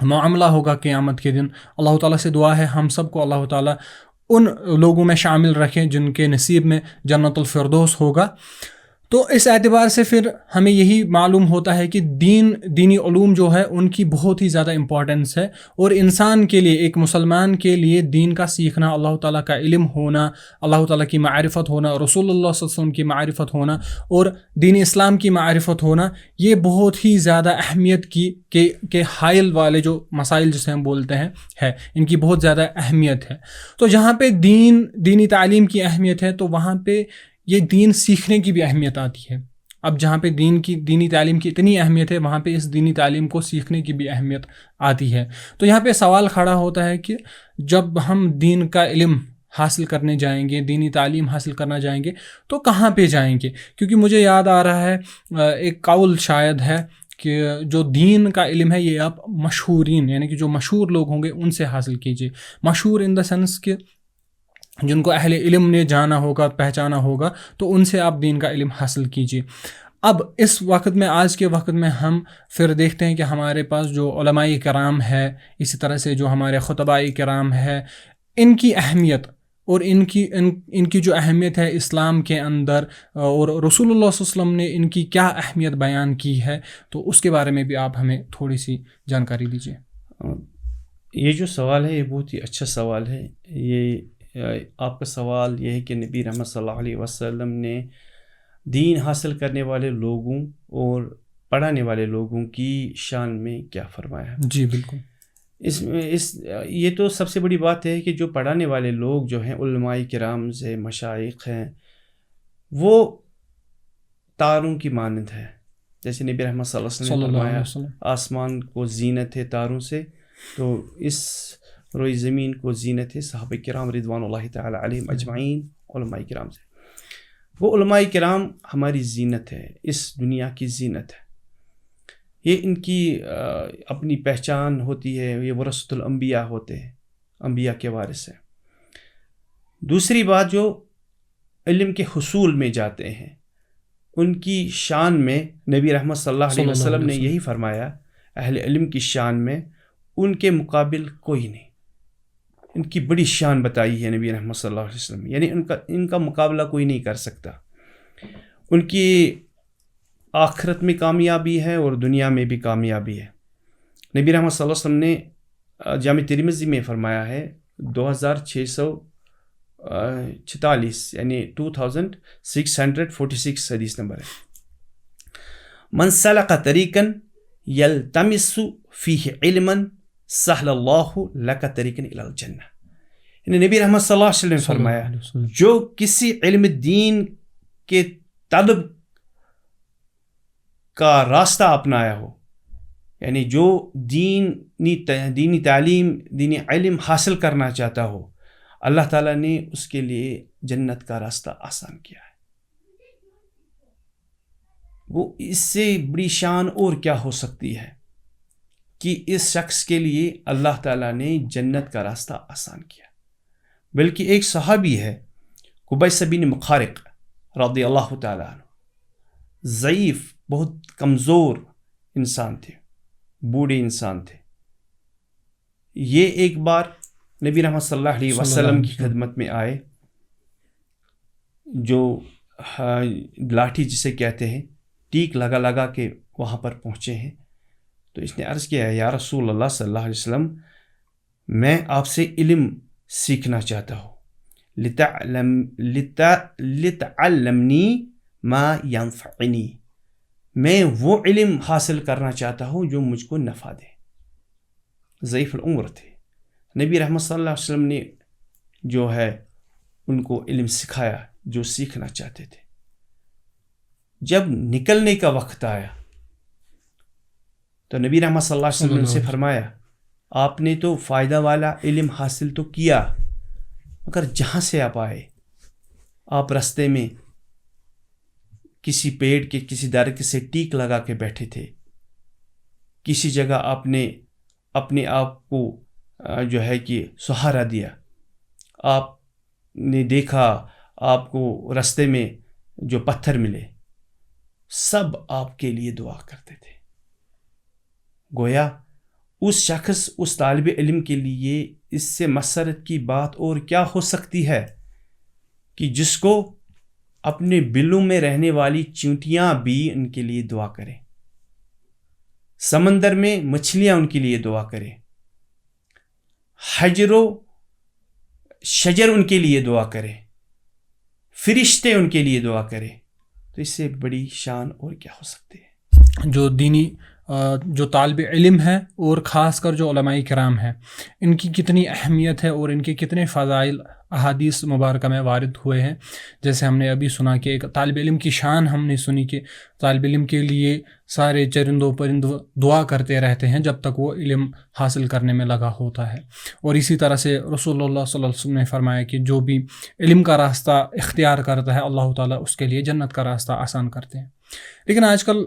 معاملہ ہوگا قیامت کے دن، اللہ تعالیٰ سے دعا ہے ہم سب کو اللہ تعالیٰ ان لوگوں میں شامل رکھیں جن کے نصیب میں جنت الفردوس ہوگا. تو اس اعتبار سے پھر ہمیں یہی معلوم ہوتا ہے کہ دینی علوم جو ہے ان کی بہت ہی زیادہ امپورٹنس ہے، اور انسان کے لیے، ایک مسلمان کے لیے دین کا سیکھنا، اللہ تعالیٰ کا علم ہونا، اللہ تعالیٰ کی معرفت ہونا، رسول اللہ صلی اللہ علیہ وسلم کی معرفت ہونا اور دین اسلام کی معرفت ہونا، یہ بہت ہی زیادہ اہمیت کے حائل والے جو مسائل جسے ہم بولتے ہیں ہے، ان کی بہت زیادہ اہمیت ہے۔ تو جہاں پہ دینی تعلیم کی اہمیت ہے تو وہاں پہ یہ دین سیکھنے کی بھی اہمیت آتی ہے۔ اب جہاں پہ دینی تعلیم کی اتنی اہمیت ہے، وہاں پہ اس دینی تعلیم کو سیکھنے کی بھی اہمیت آتی ہے۔ تو یہاں پہ سوال کھڑا ہوتا ہے کہ جب ہم دین کا علم حاصل کرنے جائیں گے، دینی تعلیم حاصل کرنا جائیں گے، تو کہاں پہ جائیں گے؟ کیونکہ مجھے یاد آ رہا ہے ایک قول شاید ہے کہ جو دین کا علم ہے یہ آپ مشہورین، یعنی کہ جو مشہور لوگ ہوں گے ان سے حاصل کیجیے۔ مشہور ان دا سینس کہ جن کو اہل علم نے جانا ہوگا، پہچانا ہوگا، تو ان سے آپ دین کا علم حاصل کیجیے۔ اب اس وقت میں، آج کے وقت میں ہم پھر دیکھتے ہیں کہ ہمارے پاس جو علماء کرام ہے، اسی طرح سے جو ہمارے خطباء کرام ہے، ان کی اہمیت اور ان کی جو اہمیت ہے اسلام کے اندر، اور رسول اللہ صلی اللہ علیہ وسلم نے ان کی کیا اہمیت بیان کی ہے، تو اس کے بارے میں بھی آپ ہمیں تھوڑی سی جانکاری دیجیے۔ یہ جو سوال ہے یہ بہت ہی اچھا سوال ہے۔ یہ آپ کا سوال یہ ہے کہ نبی رحمت صلی اللہ علیہ وسلم نے دین حاصل کرنے والے لوگوں اور پڑھانے والے لوگوں کی شان میں کیا فرمایا ہے۔ جی بالکل۔ یہ تو سب سے بڑی بات ہے کہ جو پڑھانے والے لوگ جو ہیں، علماء کرام سے مشائخ ہیں، وہ تاروں کی مانند ہے۔ جیسے نبی رحمت صلی اللہ علیہ وسلم نے فرمایا آسمان کو زینت ہے تاروں سے، تو اس روئی زمین کو زینت ہے صحابہ کرام رضوان اللہ تعالی علیہم اجمعین، علماء کرام سے۔ وہ علماء کرام ہماری زینت ہے، اس دنیا کی زینت ہے۔ یہ ان کی اپنی پہچان ہوتی ہے، یہ ورثۃ الانبیاء ہوتے ہیں، انبیاء کے وارث ہیں۔ دوسری بات، جو علم کے حصول میں جاتے ہیں، ان کی شان میں نبی رحمت صلی اللہ علیہ وسلم نے یہی فرمایا، اہل علم کی شان میں ان کے مقابل کوئی نہیں۔ ان کی بڑی شان بتائی ہے نبی رحمت صلی اللہ علیہ وسلم، یعنی ان کا مقابلہ کوئی نہیں کر سکتا۔ ان کی آخرت میں کامیابی ہے اور دنیا میں بھی کامیابی ہے۔ نبی رحمت صلی اللہ علیہ وسلم نے جامع ترمذی میں فرمایا ہے 2646 یعنی 2646 حدیث نمبر ہے، من سلک طریقا یلتمس فیہ علما سہل اللہ لک طریقا الی الجنہ۔ یعنی نبی رحمت صلی اللہ علیہ وسلم نے فرمایا جو کسی علم دین کے طلب کا راستہ اپنایا ہو، یعنی جو دینی تعلیم، دینی علم حاصل کرنا چاہتا ہو، اللہ تعالیٰ نے اس کے لیے جنت کا راستہ آسان کیا ہے۔ وہ اس سے بڑی شان اور کیا ہو سکتی ہے کہ اس شخص کے لیے اللہ تعالیٰ نے جنت کا راستہ آسان کیا۔ بلکہ ایک صحابی ہے قبیس بن مخارق رضی اللہ تعالیٰ عنہ، ضعیف، بہت کمزور انسان تھے، بوڑھے انسان تھے۔ یہ ایک بار نبی رحمت صلی اللہ علیہ وسلم کی خدمت میں آئے، جو لاٹھی جسے کہتے ہیں، ٹیک لگا کے وہاں پر پہنچے ہیں۔ تو اس نے عرض کیا، یا رسول اللہ صلی اللہ علیہ وسلم، میں آپ سے علم سیکھنا چاہتا ہوں، لتعلمنی ما ینفعنی، میں وہ علم حاصل کرنا چاہتا ہوں جو مجھ کو نفع دے۔ ضعیف العمر تھے، نبی رحمت صلی اللہ علیہ وسلم نے جو ہے ان کو علم سکھایا جو سیکھنا چاہتے تھے۔ جب نکلنے کا وقت آیا تو نبی رحمت صلی اللہ علیہ وسلم نے سے فرمایا، آپ نے تو فائدہ والا علم حاصل تو کیا، مگر جہاں سے آپ آئے، آپ رستے میں کسی پیڑ کے، کسی درخت سے ٹیک لگا کے بیٹھے تھے، کسی جگہ آپ نے اپنے آپ کو جو ہے کہ سہارا دیا، آپ نے دیکھا آپ کو رستے میں جو پتھر ملے، سب آپ کے لیے دعا کرتے تھے۔ گویا اس شخص، اس طالب علم کے لیے اس سے مسرت کی بات اور کیا ہو سکتی ہے کہ جس کو اپنے بلوں میں رہنے والی چیونٹیاں بھی ان کے لیے دعا کریں، سمندر میں مچھلیاں ان کے لیے دعا کریں، حجر و شجر ان کے لیے دعا کریں، فرشتے ان کے لیے دعا کریں، تو اس سے بڑی شان اور کیا ہو سکتی ہے؟ جو دینی جو طالب علم ہے اور خاص کر جو علماء کرام ہیں، ان کی کتنی اہمیت ہے اور ان کے کتنے فضائل احادیث مبارکہ میں وارد ہوئے ہیں. جیسے ہم نے ابھی سنا کہ ایک طالب علم کی شان ہم نے سنی کہ طالب علم کے لیے سارے چرندوں پرندوں دعا کرتے رہتے ہیں جب تک وہ علم حاصل کرنے میں لگا ہوتا ہے. اور اسی طرح سے رسول اللہ صلی اللہ علیہ وسلم نے فرمایا کہ جو بھی علم کا راستہ اختیار کرتا ہے اللہ تعالیٰ اس کے لیے جنت کا راستہ آسان کرتے ہیں. لیکن آج کل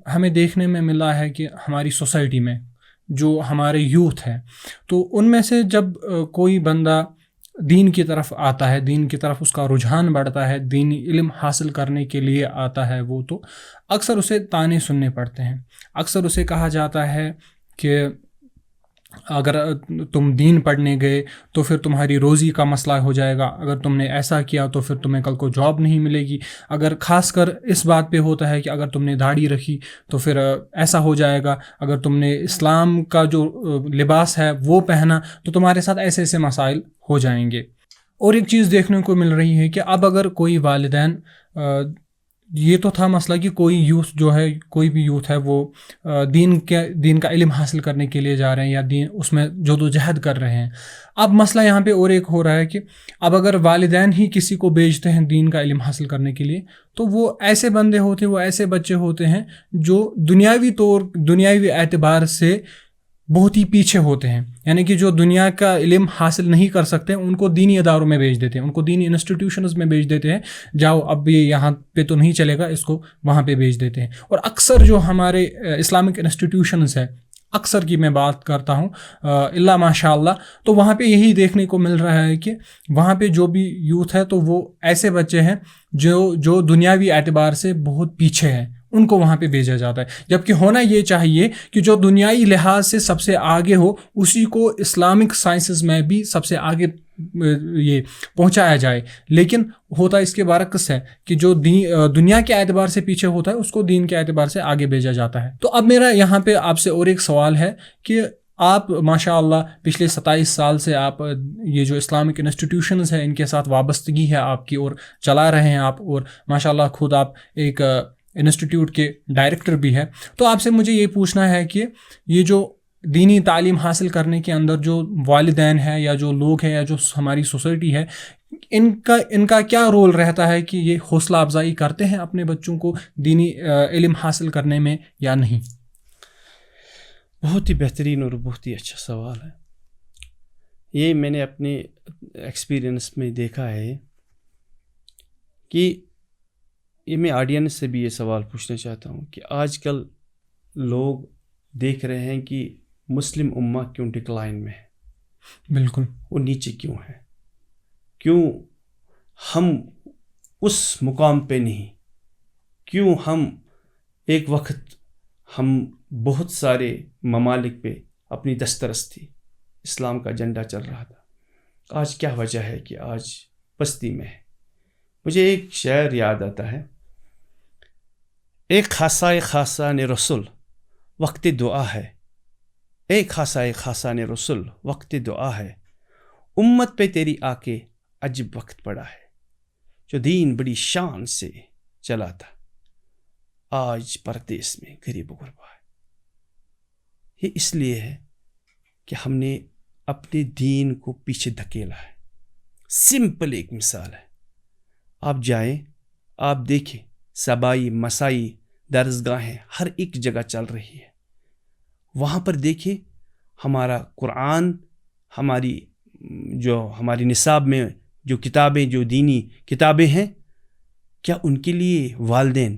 ہمیں دیکھنے میں ملا ہے کہ ہماری سوسائٹی میں جو ہمارے یوتھ ہے، تو ان میں سے جب کوئی بندہ دین کی طرف آتا ہے، دین کی طرف اس کا رجحان بڑھتا ہے، دینی علم حاصل کرنے کے لیے آتا ہے وہ، تو اکثر اسے طعنے سننے پڑتے ہیں. اکثر اسے کہا جاتا ہے کہ اگر تم دین پڑھنے گئے تو پھر تمہاری روزی کا مسئلہ ہو جائے گا، اگر تم نے ایسا کیا تو پھر تمہیں کل کو جاب نہیں ملے گی. اگر خاص کر اس بات پہ ہوتا ہے کہ اگر تم نے داڑھی رکھی تو پھر ایسا ہو جائے گا، اگر تم نے اسلام کا جو لباس ہے وہ پہنا تو تمہارے ساتھ ایسے ایسے مسائل ہو جائیں گے. اور ایک چیز دیکھنے کو مل رہی ہے کہ اب اگر کوئی والدین، یہ تو تھا مسئلہ کہ کوئی یوتھ جو ہے، کوئی بھی یوتھ ہے وہ دین کا علم حاصل کرنے کے لیے جا رہے ہیں یا دین اس میں جدوجہد کر رہے ہیں. اب مسئلہ یہاں پہ اور ایک ہو رہا ہے کہ اب اگر والدین ہی کسی کو بھیجتے ہیں دین کا علم حاصل کرنے کے لیے تو وہ ایسے بندے ہوتے ہیں، وہ ایسے بچے ہوتے ہیں جو دنیاوی اعتبار سے بہت ہی پیچھے ہوتے ہیں. یعنی کہ جو دنیا کا علم حاصل نہیں کر سکتے ان کو دینی اداروں میں بھیج دیتے ہیں، ان کو دینی انسٹیٹیوشنز میں بھیج دیتے ہیں، جاؤ اب یہ یہاں پہ تو نہیں چلے گا، اس کو وہاں پہ بھیج دیتے ہیں. اور اکثر جو ہمارے اسلامک انسٹیٹیوشنز ہے، اکثر کی میں بات کرتا ہوں اللہ ماشاء اللہ، تو وہاں پہ یہی دیکھنے کو مل رہا ہے کہ وہاں پہ جو بھی یوتھ ہے تو وہ ایسے بچے ہیں جو دنیاوی اعتبار سے بہت پیچھے ہیں، ان کو وہاں پہ بھیجا جاتا ہے. جبکہ ہونا یہ چاہیے کہ جو دنیائی لحاظ سے سب سے آگے ہو اسی کو اسلامک سائنسز میں بھی سب سے آگے یہ پہنچایا جائے. لیکن ہوتا اس کے برعکس ہے کہ جو دنیا کے اعتبار سے پیچھے ہوتا ہے اس کو دین کے اعتبار سے آگے بھیجا جاتا ہے. تو اب میرا یہاں پہ آپ سے اور ایک سوال ہے کہ آپ ماشاء اللہ پچھلے 27 سال سے آپ یہ جو اسلامک انسٹیٹیوشنز ہیں ان کے ساتھ وابستگی ہے آپ کی اور چلا رہے ہیں آپ، اور ماشاء اللہ خود آپ ایک انسٹیٹیوٹ کے ڈائریکٹر بھی ہے. تو آپ سے مجھے یہ پوچھنا ہے کہ یہ جو دینی تعلیم حاصل کرنے کے اندر جو والدین ہیں یا جو لوگ ہیں یا جو ہماری سوسائٹی ہے، ان کا کیا رول رہتا ہے کہ یہ حوصلہ افزائی کرتے ہیں اپنے بچوں کو دینی علم حاصل کرنے میں یا نہیں؟ بہت ہی بہترین اور بہت ہی اچھا سوال ہے. یہ میں نے اپنے ایکسپیرئنس میں دیکھا ہے کہ یہ میں آڈینس سے بھی یہ سوال پوچھنا چاہتا ہوں کہ آج کل لوگ دیکھ رہے ہیں کہ مسلم امہ کیوں ڈکلائن میں ہے، بالکل وہ نیچے کیوں ہے، کیوں ہم اس مقام پہ نہیں، کیوں ہم ایک وقت ہم بہت سارے ممالک پہ اپنی دسترس تھی، اسلام کا جھنڈا چل رہا تھا، آج کیا وجہ ہے کہ آج پستی میں ہے. مجھے ایک شعر یاد آتا ہے، ایک خاصہ نے رسول وقت دعا ہے، ایک خاصہ نے رسول وقت دعا ہے، امت پہ تیری آ کے عجب وقت پڑا ہے، جو دین بڑی شان سے چلا تھا آج پردیس میں غریب و غربا ہے. یہ اس لیے ہے کہ ہم نے اپنے دین کو پیچھے دھکیلا ہے. سمپل ایک مثال ہے، آپ جائیں، آپ دیکھیں سبائی مسائی درسگاہیں ہر ایک جگہ چل رہی ہے، وہاں پر دیکھیں ہمارا قرآن، ہماری نصاب میں جو کتابیں، جو دینی کتابیں ہیں، کیا ان کے لیے والدین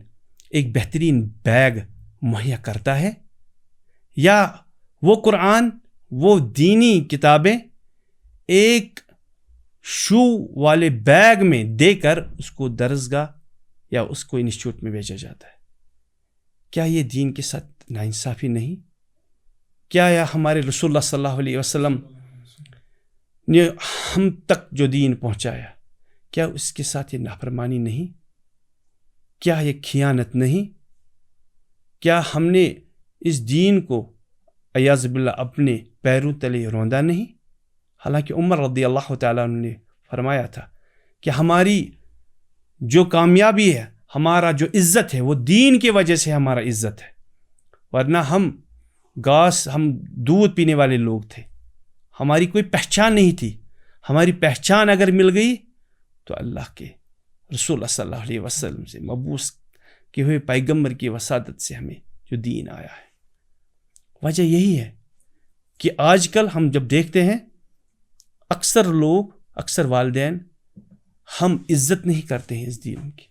ایک بہترین بیگ مہیا کرتا ہے؟ یا وہ قرآن، وہ دینی کتابیں ایک شو والے بیگ میں دے کر اس کو درسگاہ یا اس کو انسٹیٹیوٹ میں بھیجا جاتا ہے؟ کیا یہ دین کے ساتھ ناانصافی نہیں؟ کیا ہمارے رسول اللہ صلی اللہ علیہ وسلم نے ہم تک جو دین پہنچایا، کیا اس کے ساتھ یہ نافرمانی نہیں؟ کیا یہ خیانت نہیں؟ کیا ہم نے اس دین کو اعاذ باللہ اپنے پیروں تلے روندا نہیں؟ حالانکہ عمر رضی اللہ تعالیٰ عنہ نے فرمایا تھا کہ ہماری جو کامیابی ہے، ہمارا جو عزت ہے، وہ دین کی وجہ سے ہمارا عزت ہے، ورنہ ہم دودھ پینے والے لوگ تھے، ہماری کوئی پہچان نہیں تھی. ہماری پہچان اگر مل گئی تو اللہ کے رسول صلی اللہ علیہ وسلم سے مبعوث کے ہوئے پیغمبر کی وسادت سے ہمیں جو دین آیا ہے. وجہ یہی ہے کہ آج کل ہم جب دیکھتے ہیں اکثر والدین ہم عزت نہیں کرتے ہیں اس دین کی.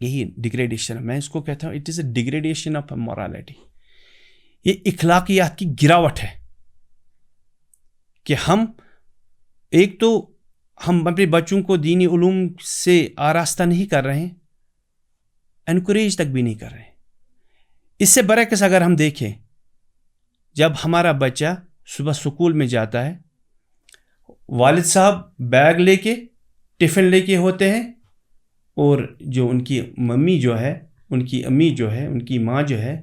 یہی ڈیگریڈیشن ہے، میں اس کو کہتا ہوں it is a degradation of morality. یہ اخلاقیات کی گراوٹ ہے کہ ہم ایک تو ہم اپنے بچوں کو دینی علوم سے آراستہ نہیں کر رہے ہیں، انکریج تک بھی نہیں کر رہے ہیں. اس سے برعکس اگر ہم دیکھیں، جب ہمارا بچہ صبح سکول میں جاتا ہے، والد صاحب بیگ لے کے ٹفن لے کے ہوتے ہیں، اور جو ان کی ممی جو ہے، ان کی امی جو ہے، ان کی ماں جو ہے،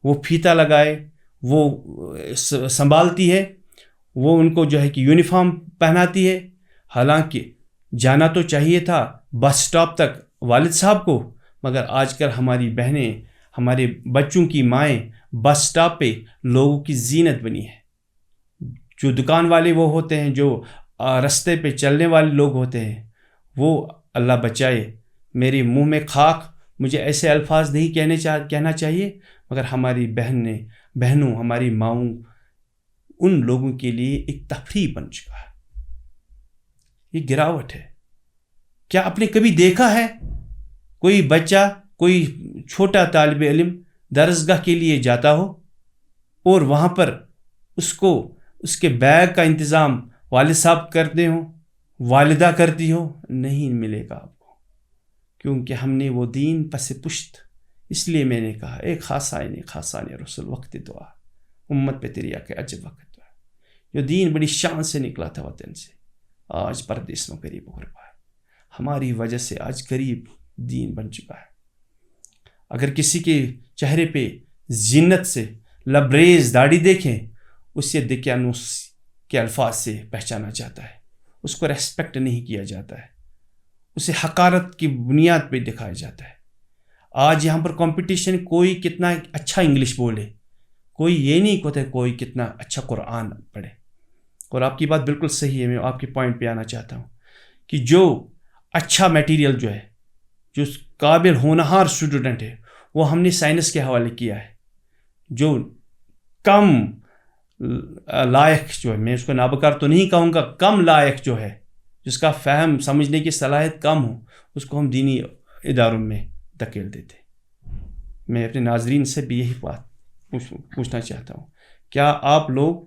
وہ پھیتا لگائے، وہ سنبھالتی ہے، وہ ان کو جو ہے کہ یونیفارم پہناتی ہے. حالانکہ جانا تو چاہیے تھا بس سٹاپ تک والد صاحب کو، مگر آج کل ہماری بہنیں، ہمارے بچوں کی مائیں بس سٹاپ پہ لوگوں کی زینت بنی ہے. جو دکان والے وہ ہوتے ہیں، جو رستے پہ چلنے والے لوگ ہوتے ہیں، وہ اللہ بچائے، میرے منہ میں خاک، مجھے ایسے الفاظ نہیں کہنا چاہیے، مگر ہماری بہنوں ہماری ماؤں ان لوگوں کے لیے ایک تفریح بن چکا ہے. یہ گراوٹ ہے. کیا آپ نے کبھی دیکھا ہے کوئی بچہ، کوئی چھوٹا طالب علم درسگاہ کے لیے جاتا ہو اور وہاں پر اس کے بیگ کا انتظام والد صاحب کرتے ہوں، والدہ کرتی ہو؟ نہیں ملے گا آپ کو، کیونکہ ہم نے وہ دین پس پشت. اس لیے میں نے کہا ایک خاصان رسول وقت دعا، امت پہ تیری آکے عجب وقت دعا. جو دین بڑی شان سے نکلا تھا وطن سے، آج پردیس میں قریب ہو رہا ہے. ہماری وجہ سے آج قریب دین بن چکا ہے. اگر کسی کے چہرے پہ زینت سے لبریز داڑھی دیکھیں، اسے دقیانوس کے الفاظ سے پہچانا جاتا ہے، اس کو ریسپیکٹ نہیں کیا جاتا ہے، اسے حقارت کی بنیاد پہ دکھایا جاتا ہے. آج یہاں پر کمپٹیشن، کوئی کتنا اچھا انگلش بولے، کوئی یہ نہیں کہتا کوئی کتنا اچھا قرآن پڑھے. اور آپ کی بات بالکل صحیح ہے، میں آپ کے پوائنٹ پہ آنا چاہتا ہوں کہ جو اچھا میٹیریل جو ہے، جو قابل ہونہار اسٹوڈنٹ ہے، وہ ہم نے سائنس کے حوالے کیا ہے. جو کم لائق جو ہے، میں اس کو نابکار تو نہیں کہوں گا، کم لائق جو ہے، جس کا فہم سمجھنے کی صلاحیت کم ہو، اس کو ہم دینی اداروں میں دھکیل دیتے. میں اپنے ناظرین سے بھی یہی بات پوچھنا چاہتا ہوں، کیا آپ لوگ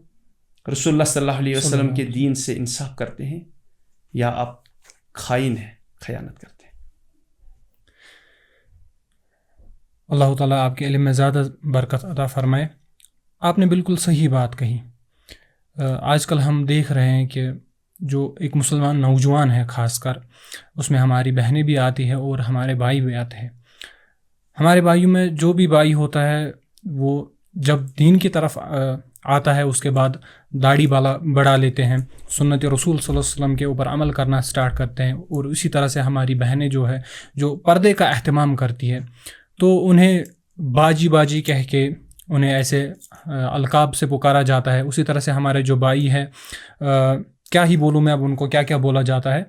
رسول اللہ صلی اللہ علیہ وسلم کے دین سے انصاف کرتے ہیں، یا آپ خائن ہیں، خیانت کرتے ہیں؟ اللہ تعالیٰ آپ کے علم میں زیادہ برکت عطا فرمائے. آپ نے بالکل صحیح بات کہی. آج کل ہم دیکھ رہے ہیں کہ جو ایک مسلمان نوجوان ہے، خاص کر اس میں ہماری بہنیں بھی آتی ہیں اور ہمارے بھائی بھی آتے ہیں. ہمارے بھائیوں میں جو بھی بھائی ہوتا ہے، وہ جب دین کی طرف آتا ہے، اس کے بعد داڑھی بڑھا لیتے ہیں، سنت رسول صلی اللہ علیہ وسلم کے اوپر عمل کرنا سٹارٹ کرتے ہیں. اور اسی طرح سے ہماری بہنیں جو ہے، جو پردے کا اہتمام کرتی ہے، تو انہیں باجی کہہ کے انہیں ایسے القاب سے پکارا جاتا ہے. اسی طرح سے ہمارے جو بھائی ہیں، کیا ہی بولوں میں اب ان کو کیا کیا بولا جاتا ہے.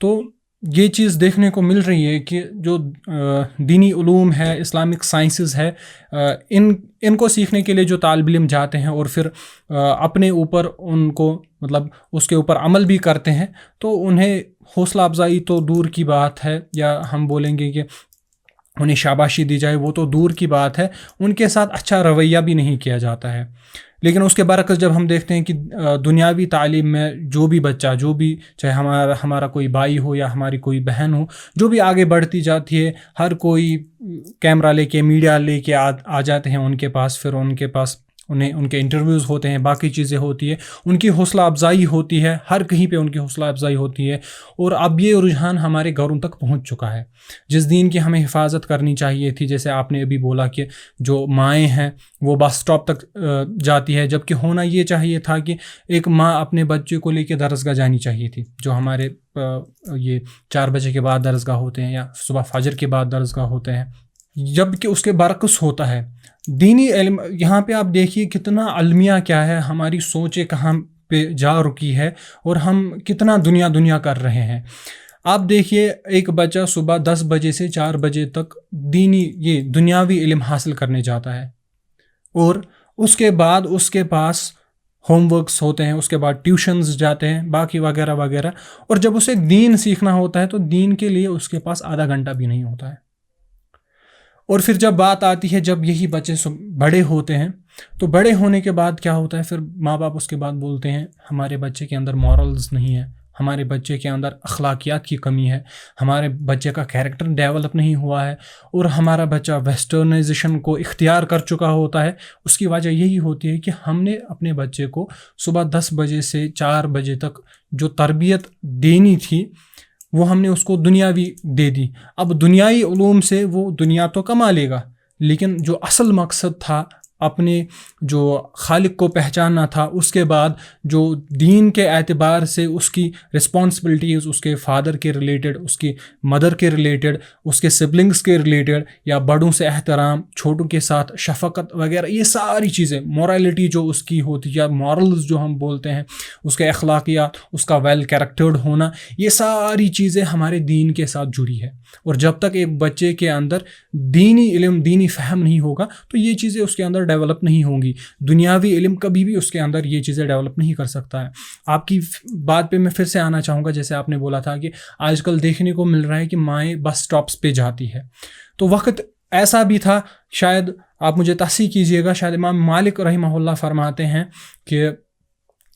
تو یہ چیز دیکھنے کو مل رہی ہے کہ جو دینی علوم ہے، اسلامک سائنسز ہے، ان کو سیکھنے کے لیے جو طالب علم جاتے ہیں اور پھر اپنے اوپر ان کو مطلب اس کے اوپر عمل بھی کرتے ہیں، تو انہیں حوصلہ افزائی تو دور کی بات ہے، یا ہم بولیں گے کہ انہیں شاباشی دی جائے وہ تو دور کی بات ہے، ان کے ساتھ اچھا رویہ بھی نہیں کیا جاتا ہے. لیکن اس کے برعکس جب ہم دیکھتے ہیں کہ دنیاوی تعلیم میں جو بھی بچہ، جو بھی چاہے ہمارا کوئی بھائی ہو یا ہماری کوئی بہن ہو، جو بھی آگے بڑھتی جاتی ہے، ہر کوئی کیمرہ لے کے، میڈیا لے کے آ جاتے ہیں ان کے پاس. پھر ان کے پاس انہیں ان کے انٹرویوز ہوتے ہیں, باقی چیزیں ہوتی ہے, ان کی حوصلہ افزائی ہوتی ہے, ہر کہیں پہ ان کی حوصلہ افزائی ہوتی ہے. اور اب یہ رجحان ہمارے گھروں تک پہنچ چکا ہے. جس دین کی ہمیں حفاظت کرنی چاہیے تھی, جیسے آپ نے ابھی بولا کہ جو مائیں ہیں وہ بس اسٹاپ تک جاتی ہے, جبکہ ہونا یہ چاہیے تھا کہ ایک ماں اپنے بچے کو لے کے درسگاہ جانی چاہیے تھی, جو ہمارے یہ 4 بجے کے بعد درسگاہ ہوتے ہیں یا صبح فجر کے بعد درسگاہ ہوتے ہیں, جبکہ اس کے برعکس ہوتا ہے دینی علم. یہاں پہ آپ دیکھیے کتنا المیہ کیا ہے, ہماری سوچیں کہاں پہ جا رکی ہے اور ہم کتنا دنیا کر رہے ہیں. آپ دیکھیے ایک بچہ صبح 10 بجے سے 4 بجے تک یہ دنیاوی علم حاصل کرنے جاتا ہے, اور اس کے بعد اس کے پاس ہوم ورکس ہوتے ہیں, اس کے بعد ٹیوشنز جاتے ہیں, باقی وغیرہ وغیرہ. اور جب اسے دین سیکھنا ہوتا ہے تو دین کے لیے اس کے پاس آدھا گھنٹہ بھی نہیں ہوتا ہے. اور پھر جب بات آتی ہے, جب یہی بچے بڑے ہوتے ہیں تو بڑے ہونے کے بعد کیا ہوتا ہے, پھر ماں باپ اس کے بعد بولتے ہیں ہمارے بچے کے اندر مورلز نہیں ہے, ہمارے بچے کے اندر اخلاقیات کی کمی ہے, ہمارے بچے کا کیریکٹر ڈیولپ نہیں ہوا ہے, اور ہمارا بچہ ویسٹرنائزیشن کو اختیار کر چکا ہوتا ہے. اس کی وجہ یہی ہوتی ہے کہ ہم نے اپنے بچے کو صبح 10 بجے سے 4 بجے تک جو تربیت دینی تھی وہ ہم نے اس کو دنیاوی دے دی. اب دنیائی علوم سے وہ دنیا تو کما لے گا, لیکن جو اصل مقصد تھا اپنے جو خالق کو پہچاننا تھا, اس کے بعد جو دین کے اعتبار سے اس کی رسپانسبلٹیز اس کے فادر کے ریلیٹڈ, اس کی مدر کے ریلیٹڈ, اس کے سبلنگس کے ریلیٹڈ, یا بڑوں سے احترام, چھوٹوں کے ساتھ شفقت وغیرہ, یہ ساری چیزیں مورالٹی جو اس کی ہوتی ہے, یا مورلز جو ہم بولتے ہیں, اس کے اخلاقیات, اس کا ویل کیریکٹرڈ ہونا, یہ ساری چیزیں ہمارے دین کے ساتھ جڑی ہے. اور جب تک ایک بچے کے اندر دینی علم, دینی فہم نہیں ہوگا تو یہ چیزیں اس کے اندر ڈیولپ نہیں ہوں گی. دنیاوی علم کبھی بھی اس کے اندر یہ چیزیں ڈیولپ نہیں کر سکتا ہے. آپ کی بات پہ میں پھر سے آنا چاہوں گا, جیسے آپ نے بولا تھا کہ آج کل دیکھنے کو مل رہا ہے کہ مائیں بس سٹاپس پہ جاتی ہے, تو وقت ایسا بھی تھا, شاید آپ مجھے تصحیح کیجئے گا, شاید امام مالک رحمہ اللہ فرماتے ہیں کہ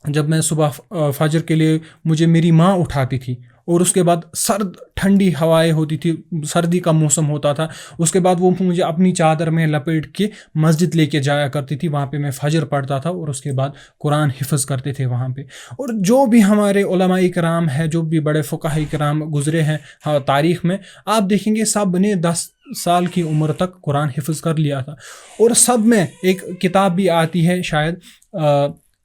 جب میں صبح فجر کے لیے مجھے میری ماں اٹھاتی تھی, اور اس کے بعد سرد ٹھنڈی ہوائیں ہوتی تھی, سردی کا موسم ہوتا تھا, اس کے بعد وہ مجھے اپنی چادر میں لپیٹ کے مسجد لے کے جایا کرتی تھی, وہاں پہ میں فجر پڑھتا تھا, اور اس کے بعد قرآن حفظ کرتے تھے وہاں پہ. اور جو بھی ہمارے علماء کرام ہیں, جو بھی بڑے فقہاء کرام گزرے ہیں تاریخ میں, آپ دیکھیں گے سب نے 10 سال کی عمر تک قرآن حفظ کر لیا تھا. اور سب میں ایک کتاب بھی آتی ہے شاید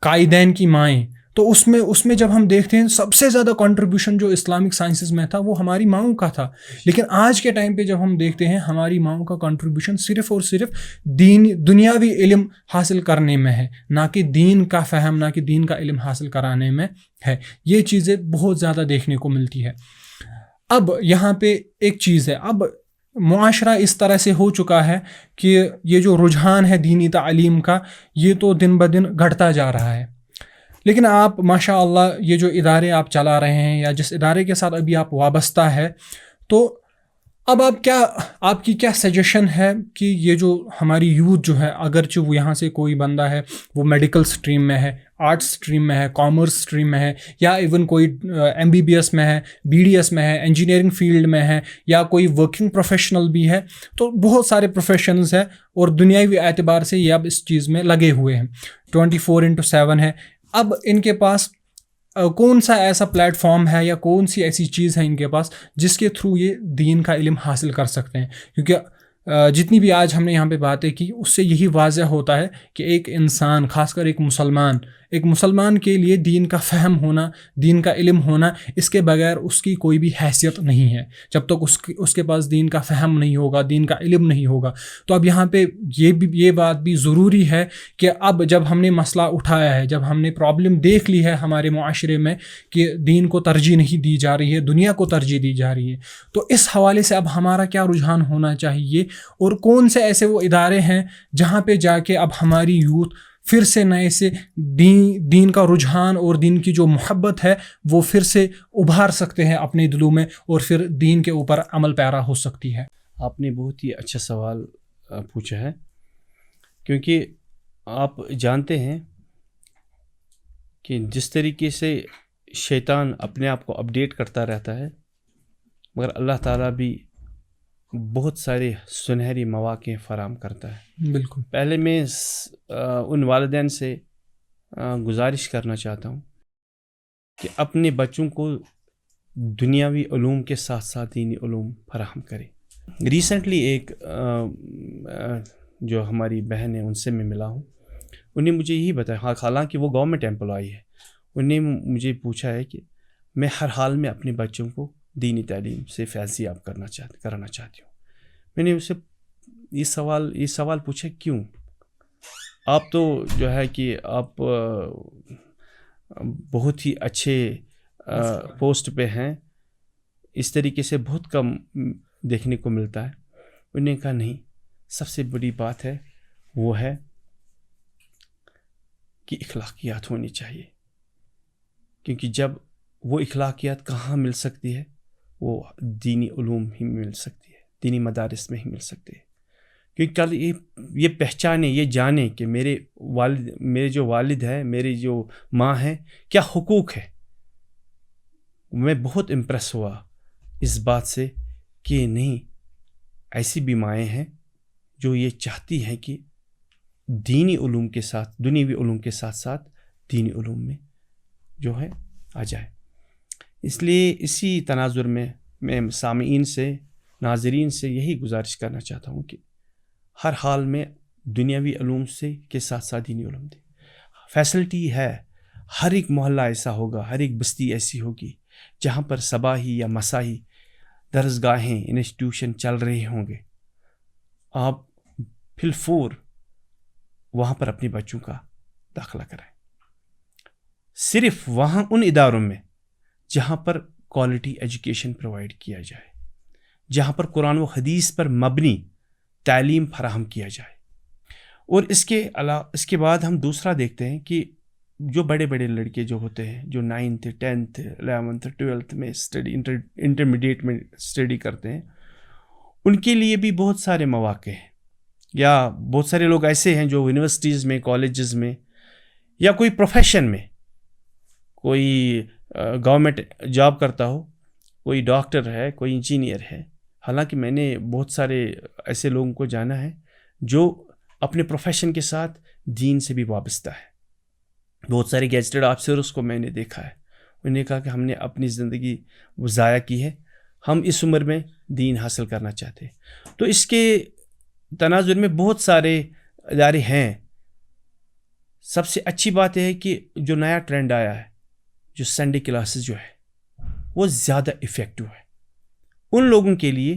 قائدین کی مائیں, تو اس میں جب ہم دیکھتے ہیں سب سے زیادہ کنٹریبیوشن جو اسلامک سائنسز میں تھا وہ ہماری ماؤں کا تھا. لیکن آج کے ٹائم پہ جب ہم دیکھتے ہیں ہماری ماؤں کا کنٹریبیوشن صرف اور صرف دنیاوی علم حاصل کرنے میں ہے, نہ کہ دین کا فہم, نہ کہ دین کا علم حاصل کرانے میں ہے. یہ چیزیں بہت زیادہ دیکھنے کو ملتی ہے. اب یہاں پہ ایک چیز ہے, اب معاشرہ اس طرح سے ہو چکا ہے کہ یہ جو رجحان ہے دینی تعلیم کا, یہ تو دن بدن گھٹتا جا رہا ہے. لیکن آپ ماشاء اللہ یہ جو ادارے آپ چلا رہے ہیں, یا جس ادارے کے ساتھ ابھی آپ وابستہ ہے, تو اب آپ کی کیا سجیشن ہے کہ یہ جو ہماری یوتھ جو ہے, اگرچہ وہ یہاں سے کوئی بندہ ہے وہ میڈیکل سٹریم میں ہے, آرٹس سٹریم میں ہے, کامرس سٹریم میں ہے, یا ایون کوئی MBBS میں ہے, BDS میں ہے, انجینئرنگ فیلڈ میں ہے, یا کوئی ورکنگ پروفیشنل بھی ہے, تو بہت سارے پروفیشنز ہیں, اور دنیاوی اعتبار سے یہ اب اس چیز میں لگے ہوئے ہیں, 24/7 ہے. اب ان کے پاس کون سا ایسا پلیٹ فارم ہے, یا کون سی ایسی چیز ہے ان کے پاس جس کے تھرو یہ دین کا علم حاصل کر سکتے ہیں؟ کیونکہ جتنی بھی آج ہم نے یہاں پہ باتیں کی, اس سے یہی واضح ہوتا ہے کہ ایک انسان, خاص کر ایک مسلمان کے لیے دین کا فہم ہونا, دین کا علم ہونا, اس کے بغیر اس کی کوئی بھی حیثیت نہیں ہے. جب تک اس کے پاس دین کا فہم نہیں ہوگا, دین کا علم نہیں ہوگا. تو اب یہاں پہ یہ بات بھی ضروری ہے کہ اب جب ہم نے مسئلہ اٹھایا ہے, جب ہم نے پرابلم دیکھ لی ہے ہمارے معاشرے میں کہ دین کو ترجیح نہیں دی جا رہی ہے, دنیا کو ترجیح دی جا رہی ہے, تو اس حوالے سے اب ہمارا کیا رجحان ہونا چاہیے, اور کون سے ایسے وہ ادارے ہیں جہاں پہ جا کے اب ہماری یوتھ پھر سے نئے سے دین کا رجحان اور دین کی جو محبت ہے وہ پھر سے ابھار سکتے ہیں اپنے دلوں میں, اور پھر دین کے اوپر عمل پیرا ہو سکتی ہے. آپ نے بہت ہی اچھا سوال پوچھا ہے, کیونکہ آپ جانتے ہیں کہ جس طریقے سے شیطان اپنے آپ کو اپڈیٹ کرتا رہتا ہے, مگر اللہ تعالیٰ بھی بہت سارے سنہری مواقع فراہم کرتا ہے. بالکل. پہلے میں ان والدین سے گزارش کرنا چاہتا ہوں کہ اپنے بچوں کو دنیاوی علوم کے ساتھ ساتھ دینی علوم فراہم کریں. ریسنٹلی ایک جو ہماری بہن ہے ان سے میں ملا ہوں, انہیں مجھے یہی بتایا, حالانکہ وہ گورنمنٹ ایمپلائی ہے, انہیں مجھے پوچھا ہے کہ میں ہر حال میں اپنے بچوں کو دینی تعلیم سے فیض یاب کرانا چاہتی ہوں. میں نے اسے یہ سوال پوچھا, کیوں؟ آپ تو جو ہے کہ آپ بہت ہی اچھے پوسٹ پہ ہیں, اس طریقے سے بہت کم دیکھنے کو ملتا ہے. انہوں نے کہا نہیں, سب سے بڑی بات ہے وہ ہے کہ اخلاقیات ہونی چاہیے, کیونکہ جب وہ اخلاقیات کہاں مل سکتی ہے, وہ دینی علوم ہی مل سکتی ہے, دینی مدارس میں ہی مل سکتی ہے. کیونکہ کل یہ پہچانے, یہ جانے کہ میرے جو والد ہیں, میری جو ماں ہیں, کیا حقوق ہے. میں بہت امپریس ہوا اس بات سے کہ نہیں, ایسی بھی مائیں ہیں جو یہ چاہتی ہیں کہ دینی علوم کے ساتھ, دنیوی علوم کے ساتھ ساتھ دینی علوم میں جو ہے آ جائے. اس لیے اسی تناظر میں سامعین سے, ناظرین سے یہی گزارش کرنا چاہتا ہوں کہ ہر حال میں دنیاوی علوم سے کے ساتھ ساتھ دینی علوم دیں. فیسلٹی ہے, ہر ایک محلہ ایسا ہوگا, ہر ایک بستی ایسی ہوگی جہاں پر صباحی یا مساحی درسگاہیں, انسٹیٹیوشن چل رہے ہوں گے. آپ فی الفور وہاں پر اپنے بچوں کا داخلہ کرائیں. صرف وہاں ان اداروں میں جہاں پر کوالٹی ایجوکیشن پرووائڈ کیا جائے, جہاں پر قرآن و حدیث پر مبنی تعلیم فراہم کیا جائے. اور اس کے بعد ہم دوسرا دیکھتے ہیں کہ جو بڑے بڑے لڑکے جو ہوتے ہیں, جو 9th 10th 11th 12th میں اسٹڈی, انٹرمیڈیٹ میں اسٹڈی کرتے ہیں, ان کے لیے بھی بہت سارے مواقع ہیں. یا بہت سارے لوگ ایسے ہیں جو یونیورسٹیز میں, کالجز میں, یا کوئی پروفیشن میں, کوئی گورنمنٹ جاب کرتا ہو, کوئی ڈاکٹر ہے, کوئی انجینئر ہے. حالانکہ میں نے بہت سارے ایسے لوگوں کو جانا ہے جو اپنے پروفیشن کے ساتھ دین سے بھی وابستہ ہے. بہت سارے گیزٹڈ آفیسرس کو میں نے دیکھا ہے, انہوں نے کہا کہ ہم نے اپنی زندگی وہ ضائع کی ہے, ہم اس عمر میں دین حاصل کرنا چاہتے ہیں. تو اس کے تناظر میں بہت سارے ادارے ہیں. سب سے اچھی بات یہ ہے کہ جو نیا ٹرینڈ آیا ہے, جو سنڈے کلاسز جو ہے وہ زیادہ افیکٹو ہے ان لوگوں کے لیے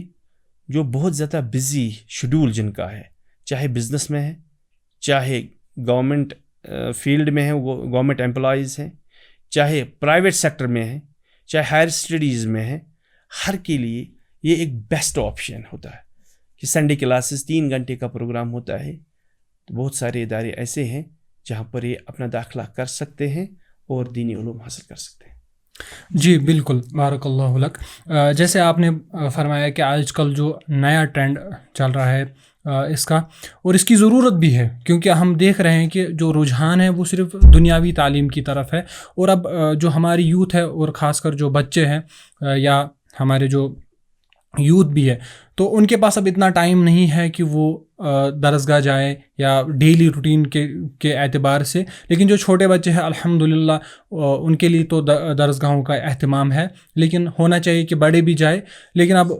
جو بہت زیادہ بزی شیڈول جن کا ہے, چاہے بزنس میں ہے, چاہے گورنمنٹ فیلڈ میں ہیں, وہ گورنمنٹ امپلائیز ہیں, چاہے پرائیویٹ سیکٹر میں ہیں, چاہے ہائر اسٹڈیز میں ہیں. ہر کے لیے یہ ایک بیسٹ آپشن ہوتا ہے کہ سنڈے کلاسز 3 گھنٹے کا پروگرام ہوتا ہے. تو بہت سارے ادارے ایسے ہیں جہاں پر یہ اپنا داخلہ کر سکتے ہیں اور دینی علوم حاصل کر سکتے ہیں. جی بالکل, بارک اللہ لک. جیسے آپ نے فرمایا کہ آج کل جو نیا ٹرینڈ چل رہا ہے اس کا, اور اس کی ضرورت بھی ہے, کیونکہ ہم دیکھ رہے ہیں کہ جو رجحان ہے وہ صرف دنیاوی تعلیم کی طرف ہے. اور اب جو ہماری یوتھ ہے, اور خاص کر جو بچے ہیں یا ہمارے جو یوتھ بھی ہے, تو ان کے پاس اب اتنا ٹائم نہیں ہے کہ وہ درسگاہ جائے یا ڈیلی روٹین کے اعتبار سے. لیکن جو چھوٹے بچے ہیں الحمدللہ ان کے لیے تو درسگاہوں کا اہتمام ہے, لیکن ہونا چاہیے کہ بڑے بھی جائے. لیکن اب